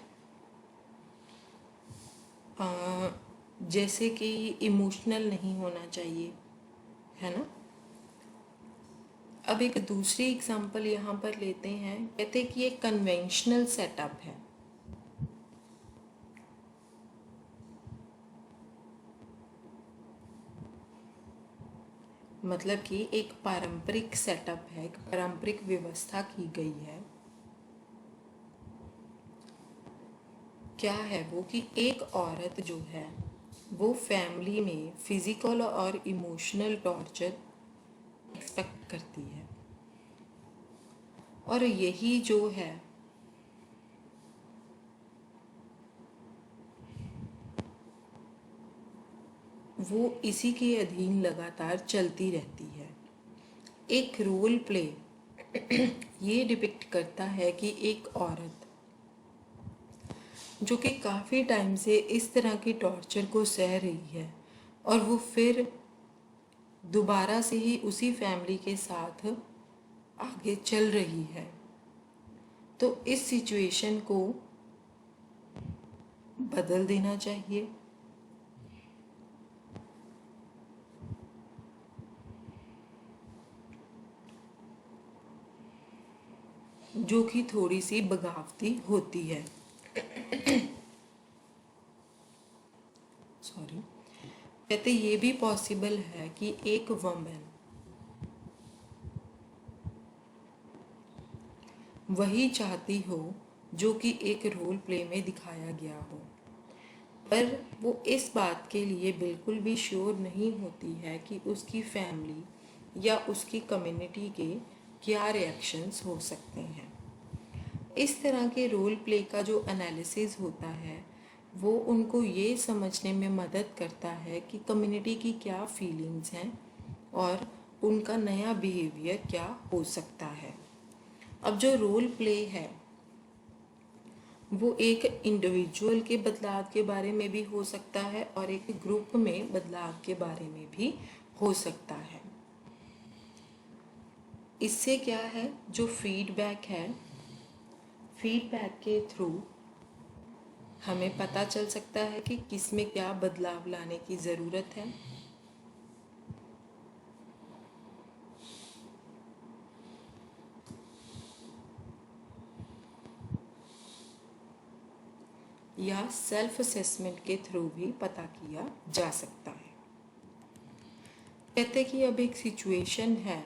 जैसे कि इमोशनल नहीं होना चाहिए, है ना। अब एक दूसरी एग्जांपल यहाँ पर लेते हैं। कहते हैं कि ये कन्वेंशनल सेटअप है। मतलब कि एक पारंपरिक सेटअप है, एक पारंपरिक व्यवस्था की गई है। क्या है वो कि एक औरत जो है वो फैमिली में फिजिकल और इमोशनल टॉर्चर एक्सपेक्ट करती है, और यही जो है वो इसी के अधीन लगातार चलती रहती है। एक रोल प्ले ये डिपिक्ट करता है कि एक औरत जो कि काफ़ी टाइम से इस तरह की टॉर्चर को सह रही है और वो फिर दोबारा से ही उसी फैमिली के साथ आगे चल रही है, तो इस सिचुएशन को बदल देना चाहिए। जो कि थोड़ी सी बगावती होती है। सॉरी। कहते ये भी पॉसिबल है कि एक वुमेन वही चाहती हो जो कि एक रोल प्ले में दिखाया गया हो, पर वो इस बात के लिए बिल्कुल भी श्योर नहीं होती है कि उसकी फैमिली या उसकी कम्युनिटी के क्या रिएक्शंस हो सकते हैं। इस तरह के रोल प्ले का जो एनालिसिस होता है वो उनको ये समझने में मदद करता है कि कम्युनिटी की क्या फीलिंग्स हैं और उनका नया बिहेवियर क्या हो सकता है। अब जो रोल प्ले है वो एक इंडिविजुअल के बदलाव के बारे में भी हो सकता है और एक ग्रुप में बदलाव के बारे में भी हो सकता है। इससे क्या है, जो फीडबैक है, फीडबैक के थ्रू हमें पता चल सकता है कि किस में क्या बदलाव लाने की ज़रूरत है। या सेल्फ असेसमेंट के थ्रू भी पता किया जा सकता है। कहते कि अब एक सिचुएशन है,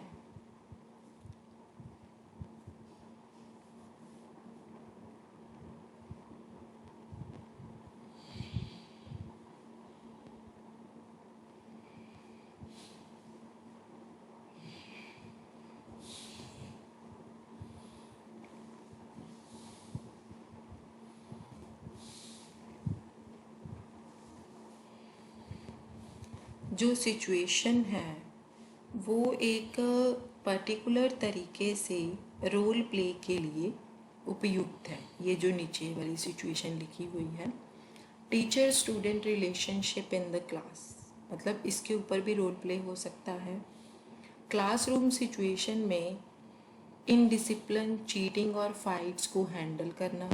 जो सिचुएशन है वो एक पर्टिकुलर तरीके से रोल प्ले के लिए उपयुक्त है। ये जो नीचे वाली सिचुएशन लिखी हुई है, teacher student relationship in the class, मतलब इसके ऊपर भी रोल प्ले हो सकता है। क्लासरूम सिचुएशन में इनडिसिप्लिन, चीटिंग और फाइट्स को हैंडल करना।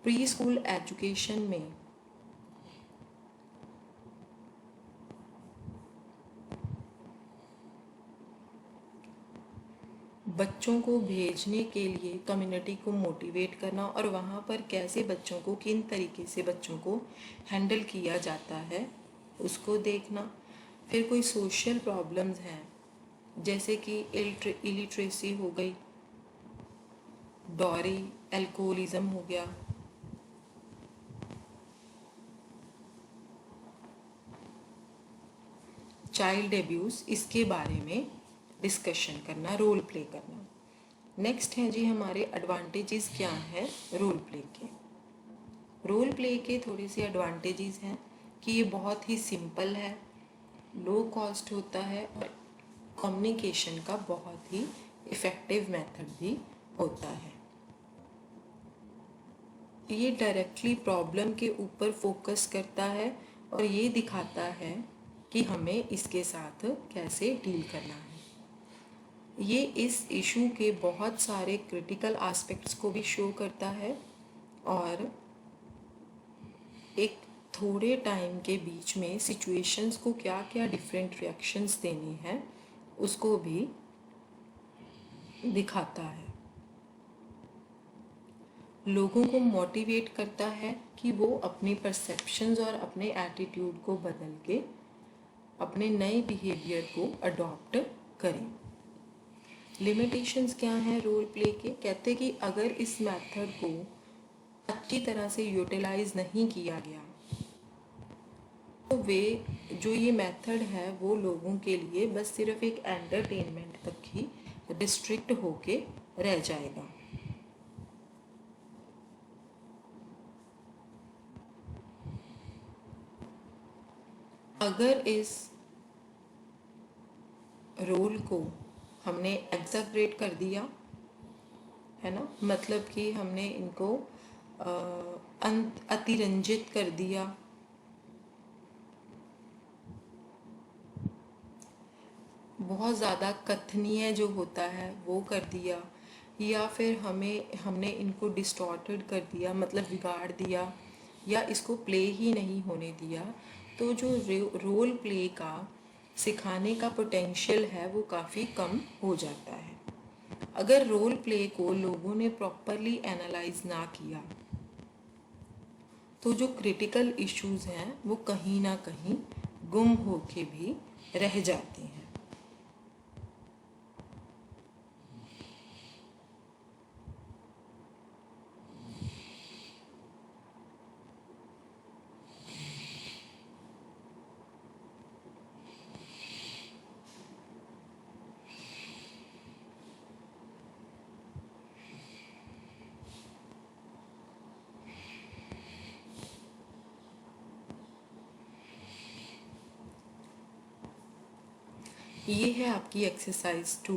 प्री स्कूल एजुकेशन में बच्चों को भेजने के लिए कम्युनिटी को मोटिवेट करना और वहाँ पर कैसे बच्चों को, किन तरीके से बच्चों को हैंडल किया जाता है उसको देखना। फिर कोई सोशल प्रॉब्लम्स हैं जैसे कि इलिटरेसी हो गई, डॉरी, अल्कोहलिज्म हो गया, चाइल्ड एब्यूज़, इसके बारे में डिस्कशन करना, रोल प्ले करना। नेक्स्ट है जी हमारे एडवांटेजेस क्या हैं रोल प्ले के। रोल प्ले के थोड़े से एडवांटेजेस हैं कि ये बहुत ही सिंपल है, लो कॉस्ट होता है और कम्युनिकेशन का बहुत ही इफ़ेक्टिव मेथड भी होता है। ये डायरेक्टली प्रॉब्लम के ऊपर फोकस करता है और ये दिखाता है कि हमें इसके साथ कैसे डील करना है। ये इस इशू के बहुत सारे क्रिटिकल एस्पेक्ट्स को भी शो करता है और एक थोड़े टाइम के बीच में सिचुएशंस को क्या क्या डिफरेंट रिएक्शंस देने हैं उसको भी दिखाता है। लोगों को मोटिवेट करता है कि वो अपनी परसेप्शंस और अपने एटीट्यूड को बदल के अपने नए बिहेवियर को अडॉप्ट करें। लिमिटेशंस क्या हैं रोल प्ले के? कहते कि अगर इस मेथड को अच्छी तरह से यूटिलाइज नहीं किया गया तो वे जो ये मेथड है वो लोगों के लिए बस सिर्फ एक एंटरटेनमेंट तक ही रिस्ट्रिक्ट होके रह जाएगा। अगर इस रोल को हमने एग्जैगरेट कर दिया है ना, मतलब कि हमने इनको अतिरंजित कर दिया, बहुत ज़्यादा कथनीय जो होता है वो कर दिया, या फिर हमने इनको डिस्टॉर्टेड कर दिया, मतलब बिगाड़ दिया, या इसको प्ले ही नहीं होने दिया, तो जो रोल प्ले का सिखाने का पोटेंशियल है वो काफ़ी कम हो जाता है। अगर रोल प्ले को लोगों ने प्रॉपरली एनालाइज ना किया तो जो क्रिटिकल इश्यूज हैं वो कहीं ना कहीं गुम होके भी रह जाते हैं। ये है आपकी एक्सरसाइज 2।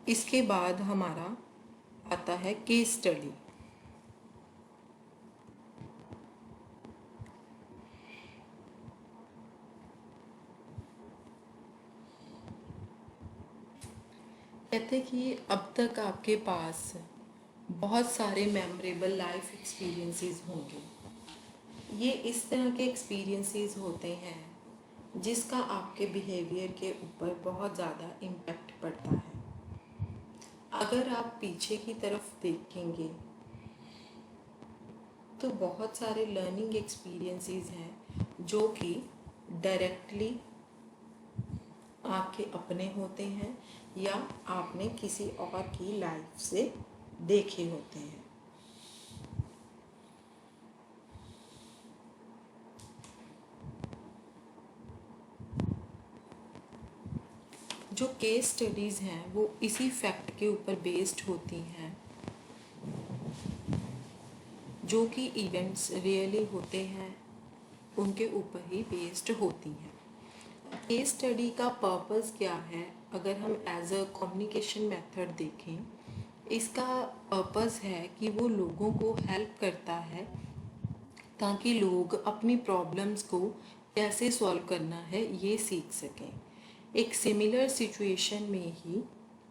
इसके बाद हमारा आता है केस स्टडी। कहते कि अब तक आपके पास बहुत सारे मेमोरेबल लाइफ एक्सपीरियंसेस होंगे। ये इस तरह के एक्सपीरियंसेस होते हैं जिसका आपके बिहेवियर के ऊपर बहुत ज़्यादा इम्पैक्ट पड़ता है। अगर आप पीछे की तरफ देखेंगे तो बहुत सारे लर्निंग एक्सपीरियंसेस हैं जो कि डायरेक्टली आपके अपने होते हैं या आपने किसी और की लाइफ से देखे होते हैं। जो केस स्टडीज़ हैं वो इसी फैक्ट के ऊपर बेस्ड होती हैं जो कि इवेंट्स रियली होते हैं उनके ऊपर ही बेस्ड होती हैं। केस स्टडी का पर्पस क्या है? अगर हम एज अ कम्युनिकेशन मेथड देखें, इसका पर्पस है कि वो लोगों को हेल्प करता है ताकि लोग अपनी प्रॉब्लम्स को कैसे सॉल्व करना है ये सीख सकें। एक सिमिलर सिचुएशन में ही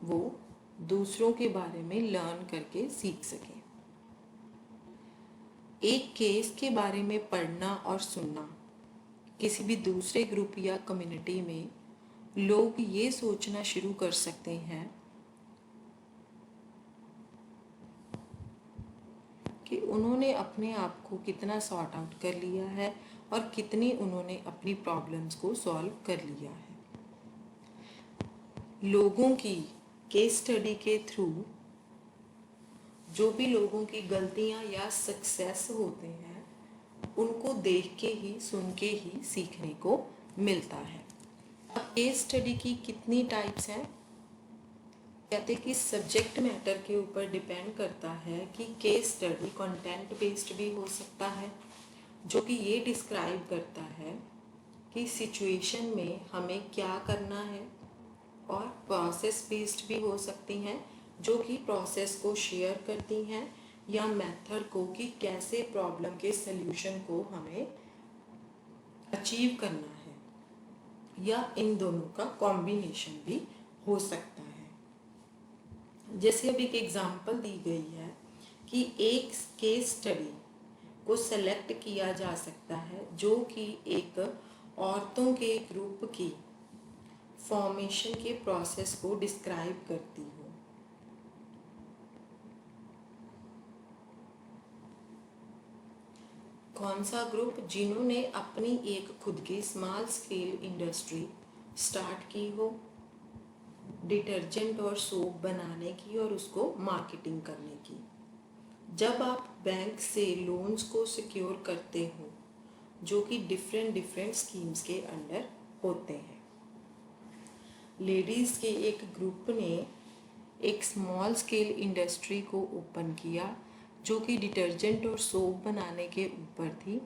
वो दूसरों के बारे में लर्न करके सीख सकें। एक केस के बारे में पढ़ना और सुनना किसी भी दूसरे ग्रुप या कम्युनिटी में लोग ये सोचना शुरू कर सकते हैं कि उन्होंने अपने आप को कितना सॉर्ट आउट कर लिया है और कितनी उन्होंने अपनी प्रॉब्लम्स को सॉल्व कर लिया है। लोगों की केस स्टडी के थ्रू जो भी लोगों की गलतियां या सक्सेस होते हैं उनको देख के ही सुन के ही सीखने को मिलता है। अब केस स्टडी की कितनी टाइप्स हैं? कहते कि सब्जेक्ट मैटर के ऊपर डिपेंड करता है कि केस स्टडी कंटेंट बेस्ड भी हो सकता है जो कि ये डिस्क्राइब करता है कि सिचुएशन में हमें क्या करना है, और प्रोसेस बेस्ड भी हो सकती हैं जो कि प्रोसेस को शेयर करती हैं या मेथड को कि कैसे प्रॉब्लम के सल्यूशन को हमें अचीव करना है, या इन दोनों का कॉम्बिनेशन भी हो सकता है। जैसे अब एक एग्जांपल दी गई है कि एक केस स्टडी को सेलेक्ट किया जा सकता है जो कि एक औरतों के ग्रुप की फॉर्मेशन के प्रोसेस को डिस्क्राइब करती हो। कौन सा ग्रुप? जिन्होंने अपनी एक खुद की स्मॉल स्केल इंडस्ट्री स्टार्ट की हो डिटर्जेंट और सोप बनाने की और उसको मार्केटिंग करने की। जब आप बैंक से लोन्स को सिक्योर करते हो जो कि डिफरेंट स्कीम्स के अंडर होते हैं। लेडीज़ के एक ग्रुप ने एक स्मॉल स्केल इंडस्ट्री को ओपन किया जो कि डिटर्जेंट और सोप बनाने के ऊपर थी।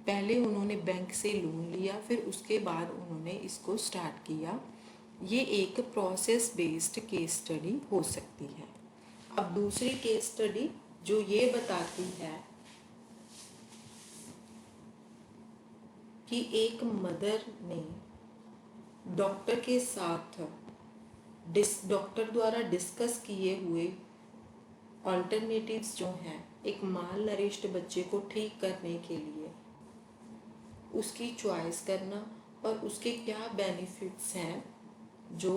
पहले उन्होंने बैंक से लोन लिया, फिर उसके बाद उन्होंने इसको स्टार्ट किया। ये एक प्रोसेस बेस्ड केस स्टडी हो सकती है। अब दूसरी केस स्टडी जो ये बताती है कि एक मदर ने डॉक्टर के साथ डॉक्टर द्वारा डिस्कस किए हुए ऑल्टरनेटिव्स जो हैं एक माल नरिश्ड बच्चे को ठीक करने के लिए, उसकी चॉइस करना और उसके क्या बेनिफिट्स हैं जो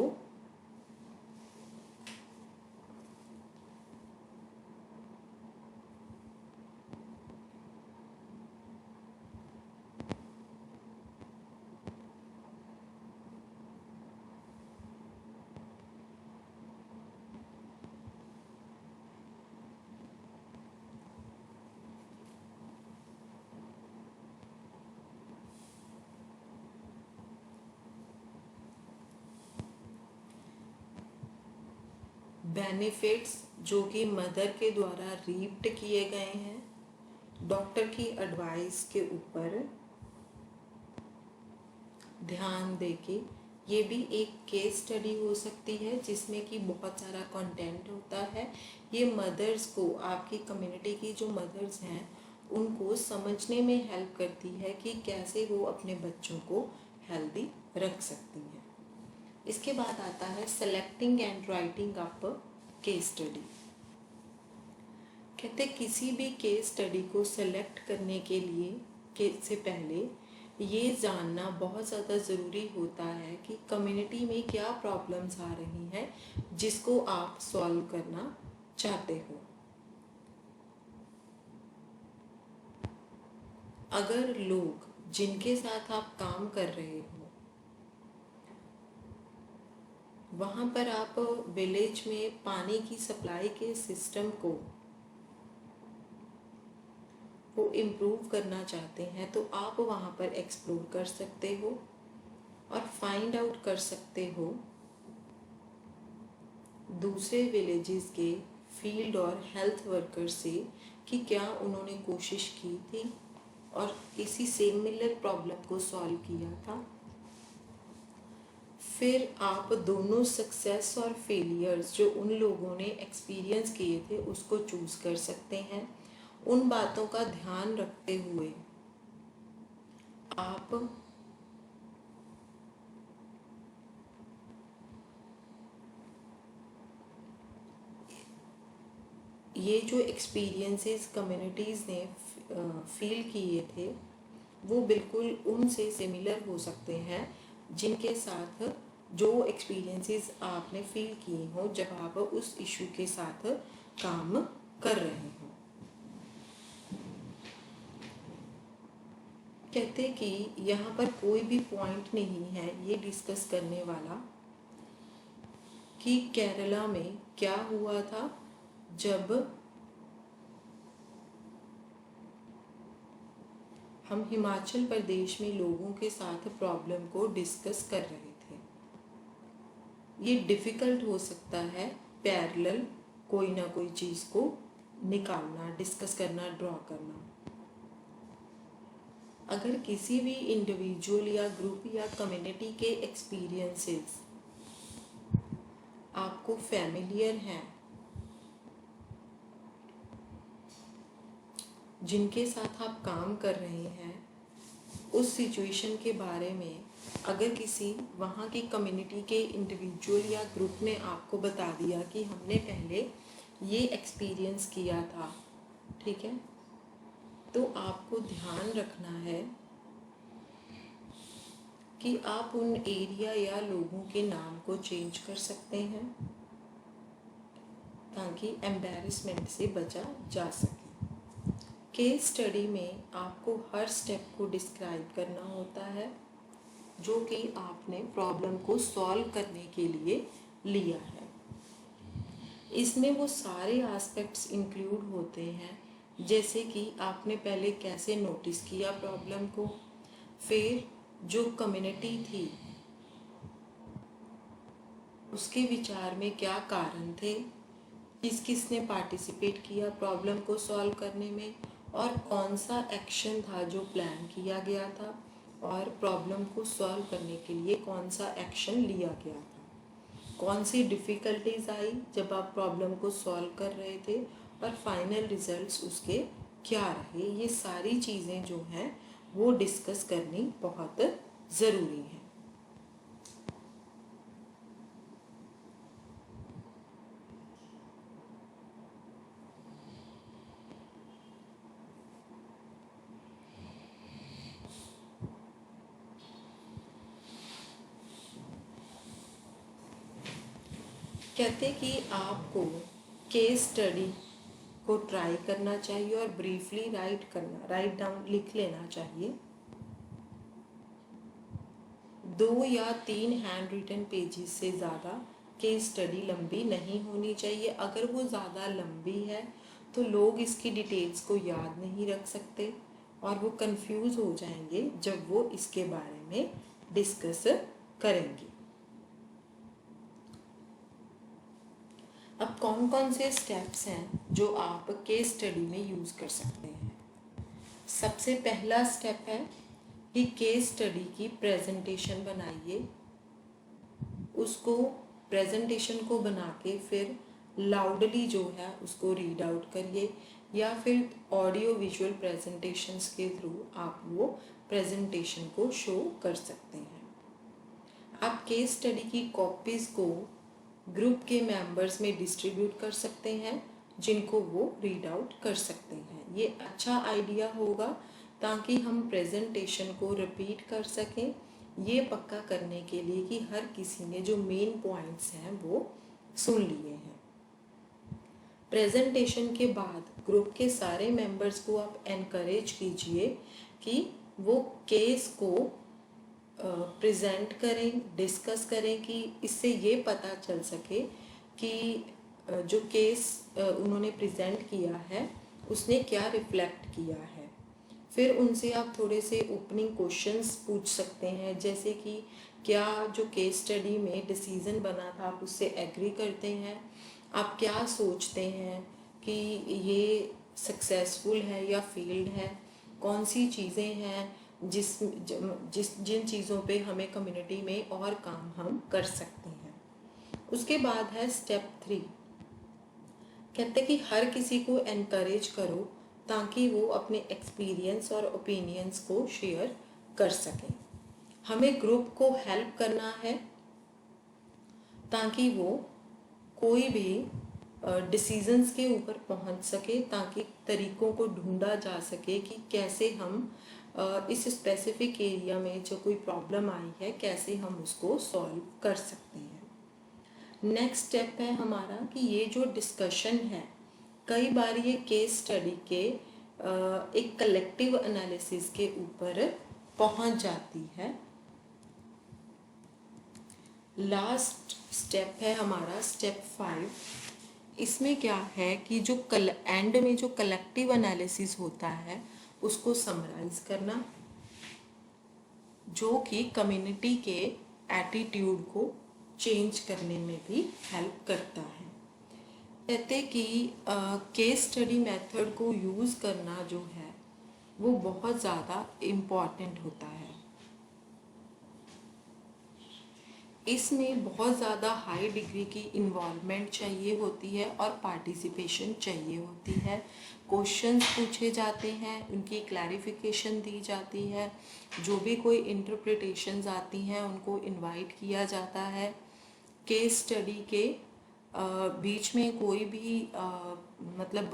बेनिफिट्स जो कि मदर के द्वारा रीप्ड किए गए हैं डॉक्टर की एडवाइस के ऊपर ध्यान देके ये भी एक केस स्टडी हो सकती है जिसमें कि बहुत सारा कंटेंट होता है। ये मदर्स को, आपकी कम्युनिटी की जो मदर्स हैं उनको समझने में हेल्प करती है कि कैसे वो अपने बच्चों को हेल्दी रख सकती हैं। इसके बाद आता है selecting and writing up case study. कहते किसी भी केस स्टडी को सेलेक्ट करने के लिए से पहले ये जानना बहुत ज़्यादा ज़रूरी होता है कि कम्युनिटी में क्या प्रॉब्लम्स आ रही हैं जिसको आप सॉल्व करना चाहते हो। अगर लोग जिनके साथ आप काम कर रहे हो वहाँ पर आप विलेज में पानी की सप्लाई के सिस्टम को वो इम्प्रूव करना चाहते हैं तो आप वहाँ पर एक्सप्लोर कर सकते हो और फाइंड आउट कर सकते हो दूसरे विलेजेस के फील्ड और हेल्थ वर्कर से कि क्या उन्होंने कोशिश की थी और किसी सिमिलर प्रॉब्लम को सॉल्व किया था। फिर आप दोनों सक्सेस और फेलियर्स जो उन लोगों ने एक्सपीरियंस किए थे उसको चूज कर सकते हैं। उन बातों का ध्यान रखते हुए आप ये जो एक्सपीरियंसेस कम्युनिटीज़ ने फील किए थे वो बिल्कुल उनसे सिमिलर हो सकते हैं जिनके साथ जो एक्सपीरियंसेस आपने फील किए हो जब आप उस इशू के साथ काम कर रहे हो। कहते कि यहाँ पर कोई भी पॉइंट नहीं है ये डिस्कस करने वाला कि केरला में क्या हुआ था जब हम हिमाचल प्रदेश में लोगों के साथ प्रॉब्लम को डिस्कस कर रहे थे। ये डिफ़िकल्ट हो सकता है पैरेलल कोई ना कोई चीज़ को निकालना, डिस्कस करना, ड्रॉ करना। अगर किसी भी इंडिविजुअल या ग्रुप या कम्युनिटी के एक्सपीरियंसेस आपको फैमिलियर हैं, जिनके साथ आप काम कर रहे हैं, उस सिचुएशन के बारे में अगर किसी वहाँ की कम्युनिटी के इंडिविजुअल या ग्रुप ने आपको बता दिया कि हमने पहले ये एक्सपीरियंस किया था, ठीक है, तो आपको ध्यान रखना है कि आप उन एरिया या लोगों के नाम को चेंज कर सकते हैं ताकि एम्बैरेसमेंट से बचा जा सके। केस स्टडी में आपको हर स्टेप को डिस्क्राइब करना होता है जो कि आपने प्रॉब्लम को सॉल्व करने के लिए लिया है। इसमें वो सारे एस्पेक्ट्स इंक्लूड होते हैं जैसे कि आपने पहले कैसे नोटिस किया प्रॉब्लम को, फिर जो कम्युनिटी थी उसके विचार में क्या कारण थे, किस किस ने पार्टिसिपेट किया प्रॉब्लम को सॉल्व करने में और कौन सा एक्शन था जो प्लान किया गया था और प्रॉब्लम को सॉल्व करने के लिए कौन सा एक्शन लिया गया था, कौन सी डिफ़िकल्टीज आई जब आप प्रॉब्लम को सॉल्व कर रहे थे और फाइनल रिजल्ट्स उसके क्या रहे। ये सारी चीज़ें जो हैं वो डिस्कस करनी बहुत ज़रूरी है। कहते कि आपको केस स्टडी को ट्राई करना चाहिए और ब्रीफली राइट डाउन लिख लेना चाहिए। 2 या 3 हैंड रिटन पेजेस से ज़्यादा केस स्टडी लंबी नहीं होनी चाहिए। अगर वो ज़्यादा लंबी है तो लोग इसकी डिटेल्स को याद नहीं रख सकते और वो कंफ्यूज हो जाएंगे जब वो इसके बारे में डिस्कस करेंगे। अब कौन कौन से स्टेप्स हैं जो आप केस स्टडी में यूज़ कर सकते हैं। सबसे पहला स्टेप है कि केस स्टडी की प्रेजेंटेशन बनाइए। उसको प्रेजेंटेशन को बना के फिर लाउडली जो है उसको रीड आउट करिए, या फिर ऑडियो विजुअल प्रेजेंटेशंस के थ्रू आप वो प्रेजेंटेशन को शो कर सकते हैं। आप केस स्टडी की कॉपीज़ को ग्रुप के मेंबर्स में डिस्ट्रीब्यूट कर सकते हैं, जिनको वो रीड आउट कर सकते हैं। ये अच्छा आइडिया होगा ताकि हम प्रेजेंटेशन को रिपीट कर सकें, ये पक्का करने के लिए कि हर किसी ने जो मेन पॉइंट्स हैं वो सुन लिए हैं। प्रेजेंटेशन के बाद ग्रुप के सारे मेंबर्स को आप एनकरेज कीजिए कि वो केस को प्रेजेंट करें, डिस्कस करें, कि इससे ये पता चल सके कि जो केस उन्होंने प्रेजेंट किया है उसने क्या रिफ्लेक्ट किया है। फिर उनसे आप थोड़े से ओपनिंग क्वेश्चंस पूछ सकते हैं, जैसे कि क्या जो केस स्टडी में डिसीजन बना था आप उससे एग्री करते हैं, आप क्या सोचते हैं कि ये सक्सेसफुल है या फेल्ड है, कौन सी चीज़ें हैं जिन चीज़ों पे हमें कम्युनिटी में और काम हम कर सकते हैं। उसके बाद है स्टेप 3, कहते हैं कि हर किसी को एनकरेज करो ताकि वो अपने एक्सपीरियंस और ओपिनियंस को शेयर कर सकें। हमें ग्रुप को हेल्प करना है ताकि वो कोई भी डिसीजंस के ऊपर पहुंच सके, ताकि तरीकों को ढूंढा जा सके कि कैसे हम इस स्पेसिफिक एरिया में जो कोई प्रॉब्लम आई है कैसे हम उसको सॉल्व कर सकते हैं। नेक्स्ट स्टेप है हमारा कि ये जो डिस्कशन है, कई बार ये केस स्टडी के एक कलेक्टिव एनालिसिस के ऊपर पहुंच जाती है। लास्ट स्टेप है हमारा स्टेप 5। इसमें क्या है कि जो एंड में जो कलेक्टिव एनालिसिस होता है उसको समराइज करना, जो कि कम्युनिटी के एटीट्यूड को चेंज करने में भी हेल्प करता है। कहते कि केस स्टडी मेथड को यूज़ करना जो है वो बहुत ज़्यादा इम्पॉर्टेंट होता है। इसमें बहुत ज़्यादा हाई डिग्री की इन्वॉल्वमेंट चाहिए होती है और पार्टिसिपेशन चाहिए होती है। क्वेश्चंस पूछे जाते हैं, उनकी क्लैरिफिकेशन दी जाती है, जो भी कोई इंटरप्रिटेशंस आती हैं उनको इनवाइट किया जाता है। केस स्टडी के बीच में कोई भी मतलब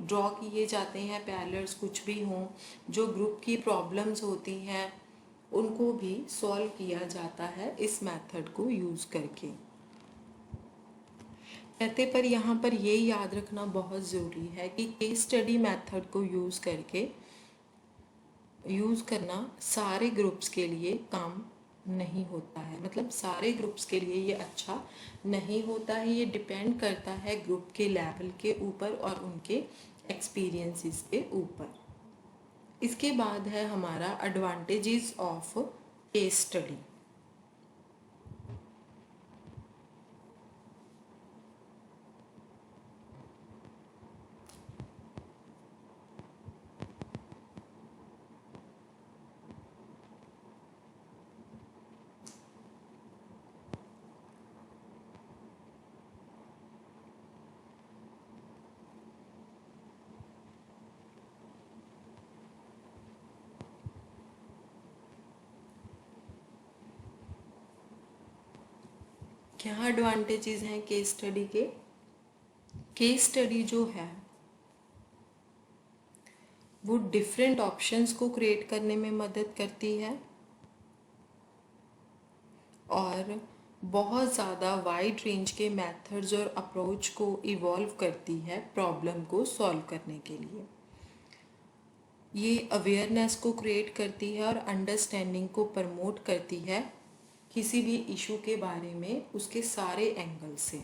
ड्रॉ किए जाते हैं पैरेलल्स, कुछ भी हों, जो ग्रुप की प्रॉब्लम्स होती हैं उनको भी सॉल्व किया जाता है इस मेथड को यूज़ करके। कहते पर यहाँ पर ये याद रखना बहुत ज़रूरी है कि केस स्टडी मेथड को यूज़ करना सारे ग्रुप्स के लिए काम नहीं होता है, मतलब सारे ग्रुप्स के लिए ये अच्छा नहीं होता है। ये डिपेंड करता है ग्रुप के लेवल के ऊपर और उनके एक्सपीरियंसेस के ऊपर। इसके बाद है हमारा एडवांटेजेस ऑफ केस स्टडी। क्या एडवांटेजेस हैं केस स्टडी के? केस स्टडी जो है वो डिफरेंट ऑप्शंस को क्रिएट करने में मदद करती है और बहुत ज़्यादा वाइड रेंज के मेथड्स और अप्रोच को इवॉल्व करती है प्रॉब्लम को सॉल्व करने के लिए। ये अवेयरनेस को क्रिएट करती है और अंडरस्टैंडिंग को प्रमोट करती है किसी भी इशू के बारे में, उसके सारे एंगल से।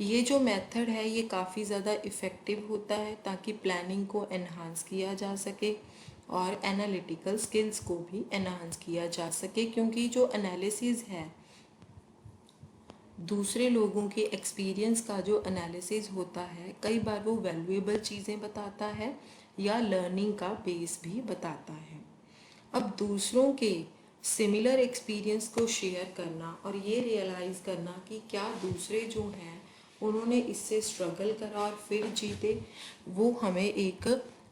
ये जो मेथड है ये काफ़ी ज़्यादा इफ़ेक्टिव होता है ताकि प्लानिंग को एनहांस किया जा सके और एनालिटिकल स्किल्स को भी एनहांस किया जा सके, क्योंकि जो एनालिसिस है दूसरे लोगों के एक्सपीरियंस का जो एनालिसिस होता है कई बार वो वैल्यूएबल चीज़ें बताता है या लर्निंग का बेस भी बताता है। अब दूसरों के सिमिलर एक्सपीरियंस को शेयर करना और ये रियलाइज़ करना कि क्या दूसरे जो हैं उन्होंने इससे स्ट्रगल करा और फिर जीते, वो हमें एक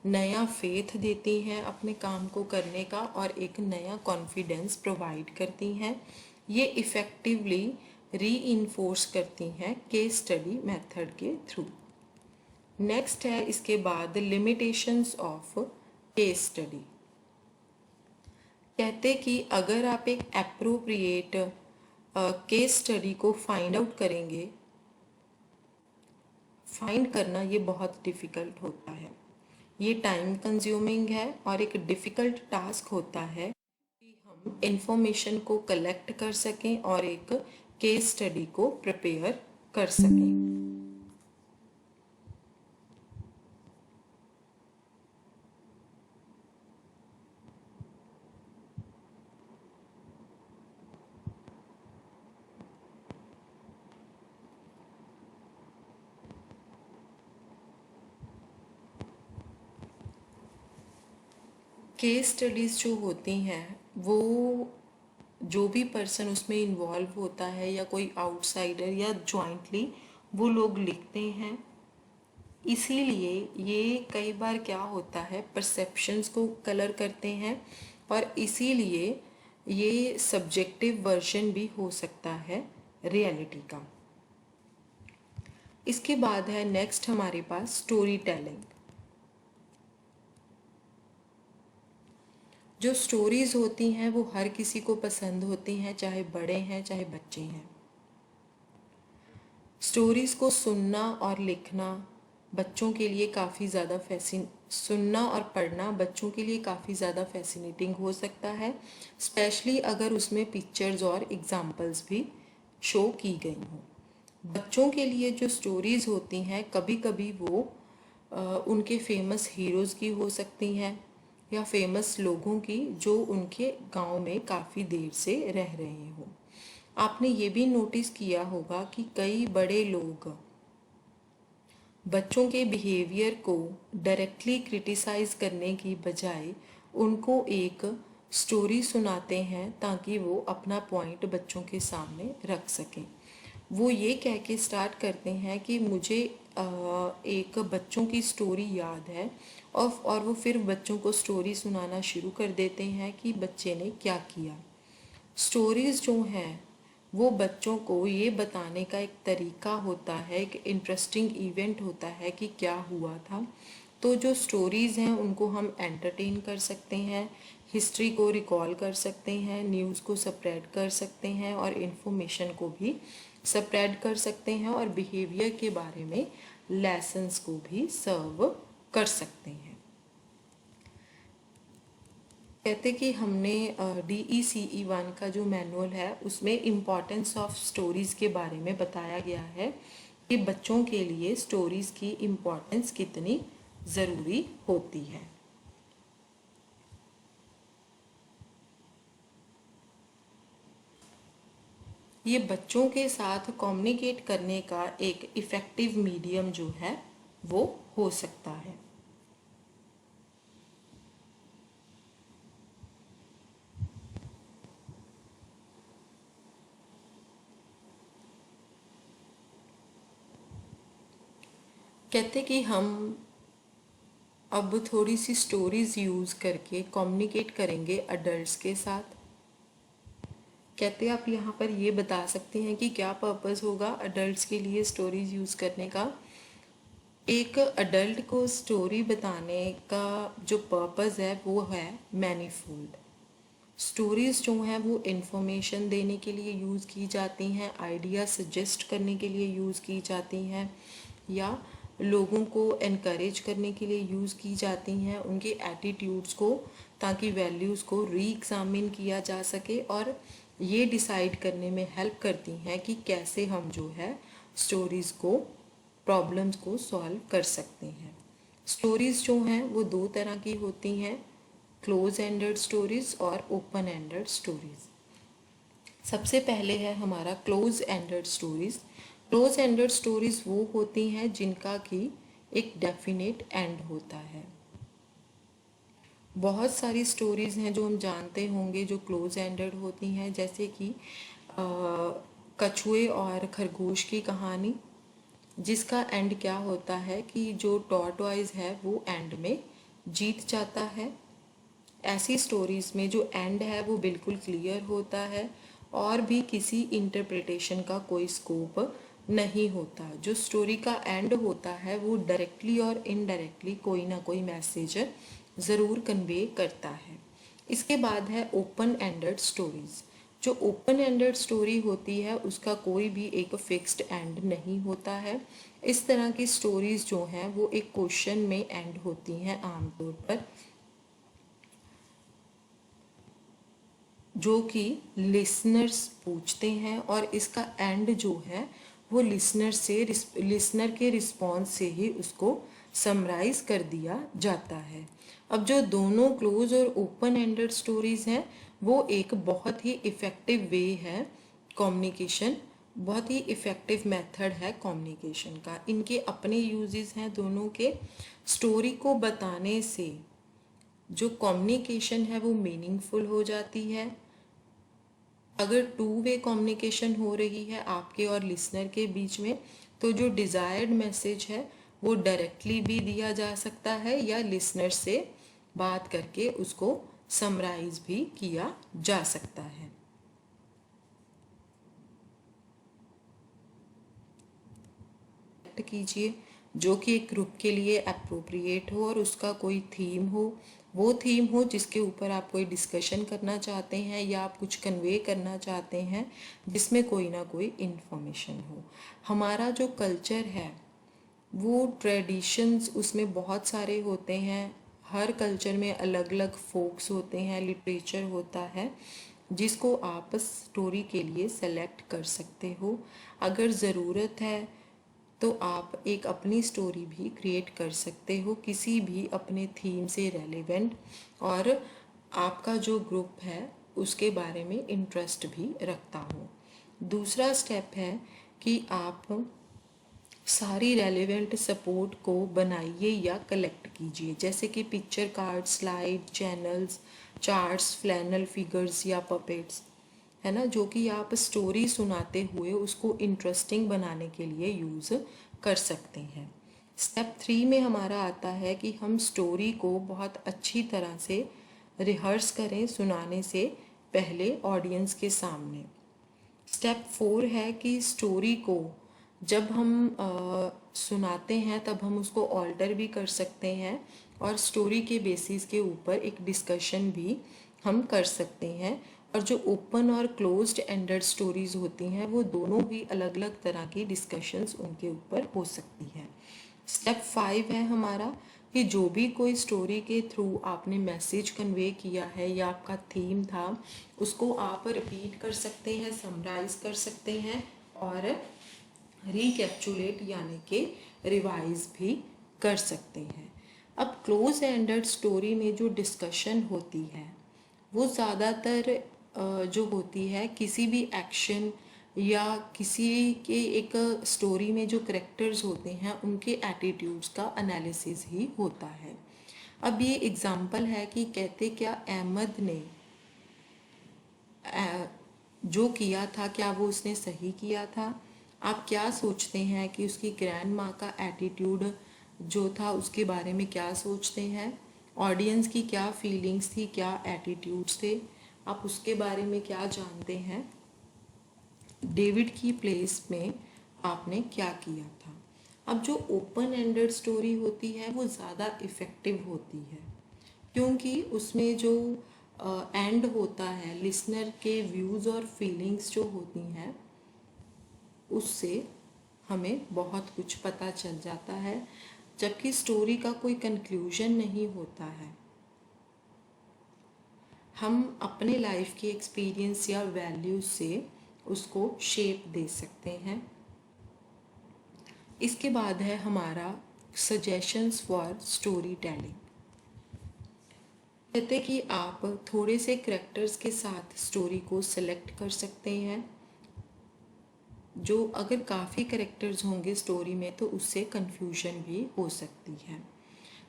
नया फेथ देती हैं अपने काम को करने का और एक नया कॉन्फिडेंस प्रोवाइड करती हैं। ये इफ़ेक्टिवली री इन्फोर्स करती हैं केस स्टडी मेथड के थ्रू। नेक्स्ट है इसके बाद लिमिटेशंस ऑफ केस स्टडी। कहते कि अगर आप एक एप्रोप्रिएट केस स्टडी को फाइंड आउट करेंगे, फाइंड करना ये बहुत डिफ़िकल्ट होता है, ये टाइम कंज्यूमिंग है और एक डिफ़िकल्ट टास्क होता है कि हम इंफॉर्मेशन को कलेक्ट कर सकें और एक केस स्टडी को प्रिपेयर कर सकें। केस स्टडीज़ जो होती हैं वो जो भी पर्सन उसमें इन्वॉल्व होता है या कोई आउटसाइडर या जॉइंटली वो लोग लिखते हैं। इसीलिए ये कई बार क्या होता है, परसेप्शंस को कलर करते हैं और इसीलिए ये सब्जेक्टिव वर्जन भी हो सकता है रियलिटी का। इसके बाद है नेक्स्ट हमारे पास स्टोरी टेलिंग। जो स्टोरीज़ होती हैं वो हर किसी को पसंद होती हैं, चाहे बड़े हैं चाहे बच्चे हैं। स्टोरीज़ को सुनना और लिखना बच्चों के लिए काफ़ी ज़्यादा सुनना और पढ़ना बच्चों के लिए काफ़ी ज़्यादा फैसिनेटिंग हो सकता है, स्पेशली अगर उसमें पिक्चर्स और एग्जाम्पल्स भी शो की गई हों। बच्चों के लिए जो स्टोरीज़ होती हैं कभी कभी वो उनके फेमस हीरोज़ की हो सकती हैं या फेमस लोगों की जो उनके गांव में काफ़ी देर से रह रहे हों। आपने ये भी नोटिस किया होगा कि कई बड़े लोग बच्चों के बिहेवियर को डायरेक्टली क्रिटिसाइज़ करने की बजाय उनको एक स्टोरी सुनाते हैं ताकि वो अपना पॉइंट बच्चों के सामने रख सकें। वो ये कह के स्टार्ट करते हैं कि मुझे एक बच्चों की स्टोरी याद है और वो फिर बच्चों को स्टोरी सुनाना शुरू कर देते हैं कि बच्चे ने क्या किया। स्टोरीज़ जो हैं वो बच्चों को ये बताने का एक तरीका होता है, एक इंटरेस्टिंग इवेंट होता है कि क्या हुआ था। तो जो स्टोरीज़ हैं उनको हम एंटरटेन कर सकते हैं, हिस्ट्री को रिकॉल कर सकते हैं, न्यूज़ को स्प्रेड कर सकते हैं और इन्फॉर्मेशन को भी स्प्रेड कर सकते हैं और बिहेवियर के बारे में लेसन्स को भी सर्व कर सकते हैं। कहते कि हमने DECE 1 का जो मैनुअल है उसमें इम्पॉर्टेंस ऑफ स्टोरीज़ के बारे में बताया गया है कि बच्चों के लिए स्टोरीज़ की इम्पॉर्टेंस कितनी ज़रूरी होती है। ये बच्चों के साथ कम्युनिकेट करने का एक इफ़ेक्टिव मीडियम जो है वो हो सकता है। कहते कि हम अब थोड़ी सी स्टोरीज़ यूज़ करके कम्युनिकेट करेंगे अडल्ट्स के साथ। कहते आप यहाँ पर ये बता सकते हैं कि क्या पर्पस होगा अडल्ट्स के लिए स्टोरीज़ यूज़ करने का। एक अडल्ट को स्टोरी बताने का जो पर्पस है वो है मैनीफोल्ड। स्टोरीज़ जो हैं वो इन्फॉर्मेशन देने के लिए यूज़ की जाती हैं, आइडिया सजेस्ट करने के लिए यूज़ की जाती हैं या लोगों को एनकरेज करने के लिए यूज़ की जाती हैं, उनके एटीट्यूड्स को, ताकि वैल्यूज़ को री एग्जामिन किया जा सके और ये डिसाइड करने में हेल्प करती हैं कि कैसे हम जो है स्टोरीज़ को, प्रॉब्लम्स को सॉल्व कर सकते हैं। स्टोरीज़ जो हैं वो दो तरह की होती हैं, क्लोज एंडेड स्टोरीज़ और ओपन एंडेड स्टोरीज़। सबसे पहले है हमारा close ended stories. Close ended stories वो होती हैं जिनका कि एक डेफिनेट एंड होता है। बहुत सारी स्टोरीज़ हैं जो हम जानते होंगे जो क्लोज एंडेड होती हैं, जैसे कि कछुए और खरगोश की कहानी, जिसका एंड क्या होता है कि जो टॉर्टॉइस है वो एंड में जीत जाता है। ऐसी स्टोरीज़ में जो एंड है वो बिल्कुल क्लियर होता है और भी किसी इंटरप्रिटेशन का कोई स्कोप नहीं होता। जो स्टोरी का एंड होता है वो डायरेक्टली और इनडायरेक्टली कोई ना कोई मैसेज ज़रूर कन्वे करता है। इसके बाद है ओपन एंडेड स्टोरीज़। जो ओपन एंडेड स्टोरी होती है उसका कोई भी एक फिक्स्ड एंड नहीं होता है। इस तरह की स्टोरीज़ जो हैं वो एक क्वेश्चन में एंड होती हैं आमतौर पर, जो कि लिसनर्स पूछते हैं और इसका एंड जो है वो लिसनर के रिस्पॉन्स से ही उसको समराइज कर दिया जाता है। अब जो दोनों क्लोज और ओपन एंडेड स्टोरीज हैं वो एक बहुत ही इफ़ेक्टिव वे है कम्युनिकेशन, बहुत ही इफ़ेक्टिव मेथड है कम्युनिकेशन का। इनके अपने यूजेस हैं दोनों के। स्टोरी को बताने से जो कम्युनिकेशन है वो मीनिंगफुल हो जाती है। अगर टू वे कम्युनिकेशन हो रही है आपके और लिसनर के बीच में, तो जो डिज़ायर्ड मैसेज है वो डायरेक्टली भी दिया जा सकता है या लिसनर से बात करके उसको समराइज भी किया जा सकता है। कीजिए जो कि एक ग्रुप के लिए अप्रोप्रिएट हो और उसका कोई थीम हो, वो थीम हो जिसके ऊपर आप कोई डिस्कशन करना चाहते हैं या आप कुछ कन्वे करना चाहते हैं जिसमें कोई ना कोई इन्फॉर्मेशन हो। हमारा जो कल्चर है वो ट्रेडिशंस उसमें बहुत सारे होते हैं। हर कल्चर में अलग अलग फोक्स होते हैं, लिटरेचर होता है जिसको आप स्टोरी के लिए सेलेक्ट कर सकते हो। अगर ज़रूरत है तो आप एक अपनी स्टोरी भी क्रिएट कर सकते हो किसी भी अपने थीम से रेलेवेंट, और आपका जो ग्रुप है उसके बारे में इंटरेस्ट भी रखता हो। दूसरा स्टेप है कि आप सारी रेलेवेंट सपोर्ट को बनाइए या कलेक्ट कीजिए, जैसे कि picture card, slide, channels, charts, flannel figures या पपेट्स, है ना, जो कि आप स्टोरी सुनाते हुए उसको इंटरेस्टिंग बनाने के लिए यूज़ कर सकते हैं। स्टेप 3 में हमारा आता है कि हम स्टोरी को बहुत अच्छी तरह से रिहर्स करें सुनाने से पहले ऑडियंस के सामने। स्टेप 4 है कि स्टोरी को जब हम सुनाते हैं तब हम उसको ऑल्टर भी कर सकते हैं और स्टोरी के बेसिस के ऊपर एक डिस्कशन भी हम कर सकते हैं। और जो ओपन और क्लोज्ड एंडेड स्टोरीज होती हैं वो दोनों भी अलग अलग तरह की डिस्कशंस उनके ऊपर हो सकती हैं। स्टेप 5 है हमारा कि जो भी कोई स्टोरी के थ्रू आपने मैसेज कन्वे किया है या आपका थीम था उसको आप रिपीट कर सकते हैं, समराइज कर सकते हैं और रिकैप्चुलेट यानी कि रिवाइज भी कर सकते हैं। अब क्लोज एंडेड स्टोरी में जो डिस्कशन होती है वो ज़्यादातर जो होती है किसी भी एक्शन या किसी के एक स्टोरी में जो करेक्टर्स होते हैं उनके एटीट्यूड्स का एनालिसिस ही होता है। अब ये एग्जाम्पल है कि कहते क्या अहमद ने जो किया था क्या वो उसने सही किया था। आप क्या सोचते हैं कि उसकी ग्रैंड माँ का एटीट्यूड जो था उसके बारे में क्या सोचते हैं, ऑडियंस की क्या फीलिंग्स थी, क्या एटीट्यूड्स थे, आप उसके बारे में क्या जानते हैं, डेविड की प्लेस में आपने क्या किया था। अब जो ओपन एंडेड स्टोरी होती है वो ज़्यादा इफ़ेक्टिव होती है क्योंकि उसमें जो एंड होता है लिसनर के व्यूज़ और फीलिंग्स जो होती हैं उससे हमें बहुत कुछ पता चल जाता है, जबकि स्टोरी का कोई कंक्लूजन नहीं होता है। हम अपने लाइफ के एक्सपीरियंस या वैल्यूज से उसको शेप दे सकते हैं। इसके बाद है हमारा सजेशंस फॉर स्टोरी टेलिंग। कहते कि आप थोड़े से करेक्टर्स के साथ स्टोरी को सिलेक्ट कर सकते हैं। जो अगर काफ़ी करेक्टर्स होंगे स्टोरी में तो उससे कंफ्यूजन भी हो सकती है।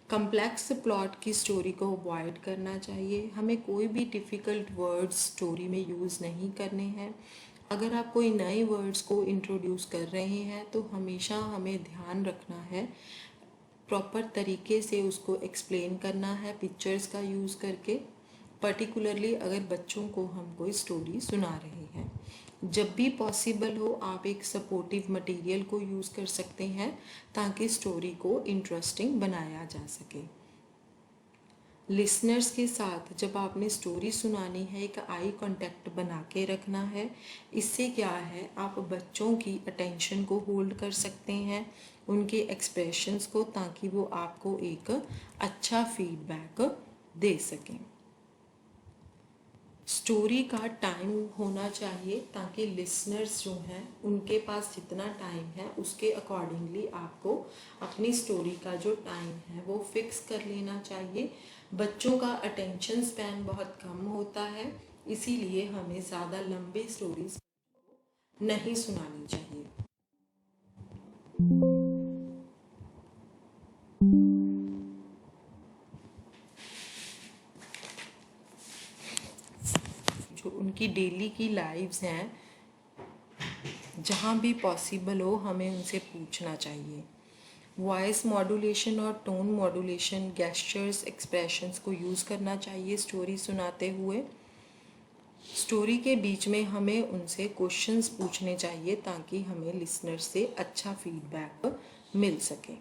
कम्प्लेक्स प्लॉट की स्टोरी को अवॉइड करना चाहिए। हमें कोई भी डिफ़िकल्ट वर्ड्स स्टोरी में यूज़ नहीं करने हैं। अगर आप कोई नए वर्ड्स को इंट्रोड्यूस कर रहे हैं तो हमेशा हमें ध्यान रखना है, प्रॉपर तरीके से उसको एक्सप्लेन करना है पिक्चर्स का यूज़ करके, पर्टिकुलरली अगर बच्चों को हम कोई स्टोरी सुना रहे हैं। जब भी पॉसिबल हो आप एक सपोर्टिव मटेरियल को यूज़ कर सकते हैं ताकि स्टोरी को इंटरेस्टिंग बनाया जा सके। लिसनर्स के साथ जब आपने स्टोरी सुनानी है एक आई कांटेक्ट बना के रखना है। इससे क्या है, आप बच्चों की अटेंशन को होल्ड कर सकते हैं, उनके एक्सप्रेशंस को, ताकि वो आपको एक अच्छा फीडबैक दे सकें। स्टोरी का टाइम होना चाहिए ताकि लिसनर्स जो हैं उनके पास जितना टाइम है उसके अकॉर्डिंगली आपको अपनी स्टोरी का जो टाइम है वो फिक्स कर लेना चाहिए। बच्चों का अटेंशन स्पैन बहुत कम होता है, इसीलिए हमें ज़्यादा लंबे स्टोरीज नहीं सुनानी चाहिए। जो उनकी डेली की लाइव्स हैं, जहाँ भी पॉसिबल हो हमें उनसे पूछना चाहिए। वॉइस मॉड्यूलेशन और टोन मॉड्यूलेशन, गेस्चर्स, एक्सप्रेशंस को यूज़ करना चाहिए स्टोरी सुनाते हुए। स्टोरी के बीच में हमें उनसे क्वेश्चंस पूछने चाहिए ताकि हमें लिसनर से अच्छा फीडबैक मिल सके।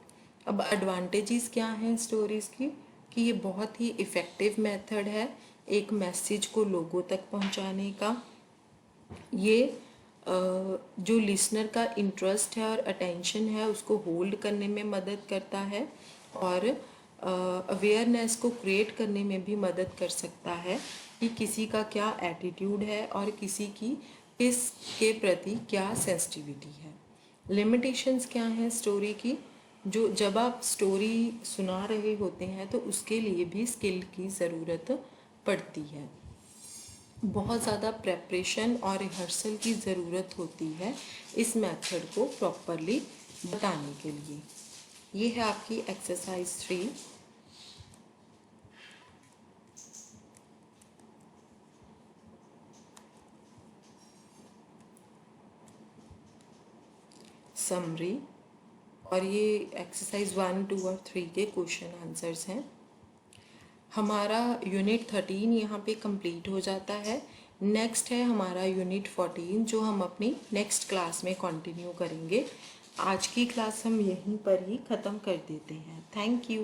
अब एडवांटेजेस क्या हैं स्टोरीज़ की, कि ये बहुत ही इफ़ेक्टिव मेथड है एक मैसेज को लोगों तक पहुंचाने का। ये जो लिसनर का इंटरेस्ट है और अटेंशन है उसको होल्ड करने में मदद करता है और अवेयरनेस को क्रिएट करने में भी मदद कर सकता है कि किसी का क्या एटीट्यूड है और किसी की किस के प्रति क्या सेंसिटिविटी है। लिमिटेशंस क्या हैं स्टोरी की, जो जब आप स्टोरी सुना रहे होते हैं तो उसके लिए भी स्किल की ज़रूरत पड़ती है। बहुत ज़्यादा प्रेपरेशन और रिहर्सल की ज़रूरत होती है इस मेथड को प्रॉपरली बताने के लिए। ये है आपकी एक्सरसाइज 3। समरी, और ये एक्सरसाइज 1, 2 और 3 के क्वेश्चन आंसर्स हैं। हमारा यूनिट 13 यहाँ पे कंप्लीट हो जाता है। नेक्स्ट है हमारा यूनिट 14 जो हम अपनी नेक्स्ट क्लास में कंटिन्यू करेंगे। आज की क्लास हम यहीं पर ही ख़त्म कर देते हैं। Thank you.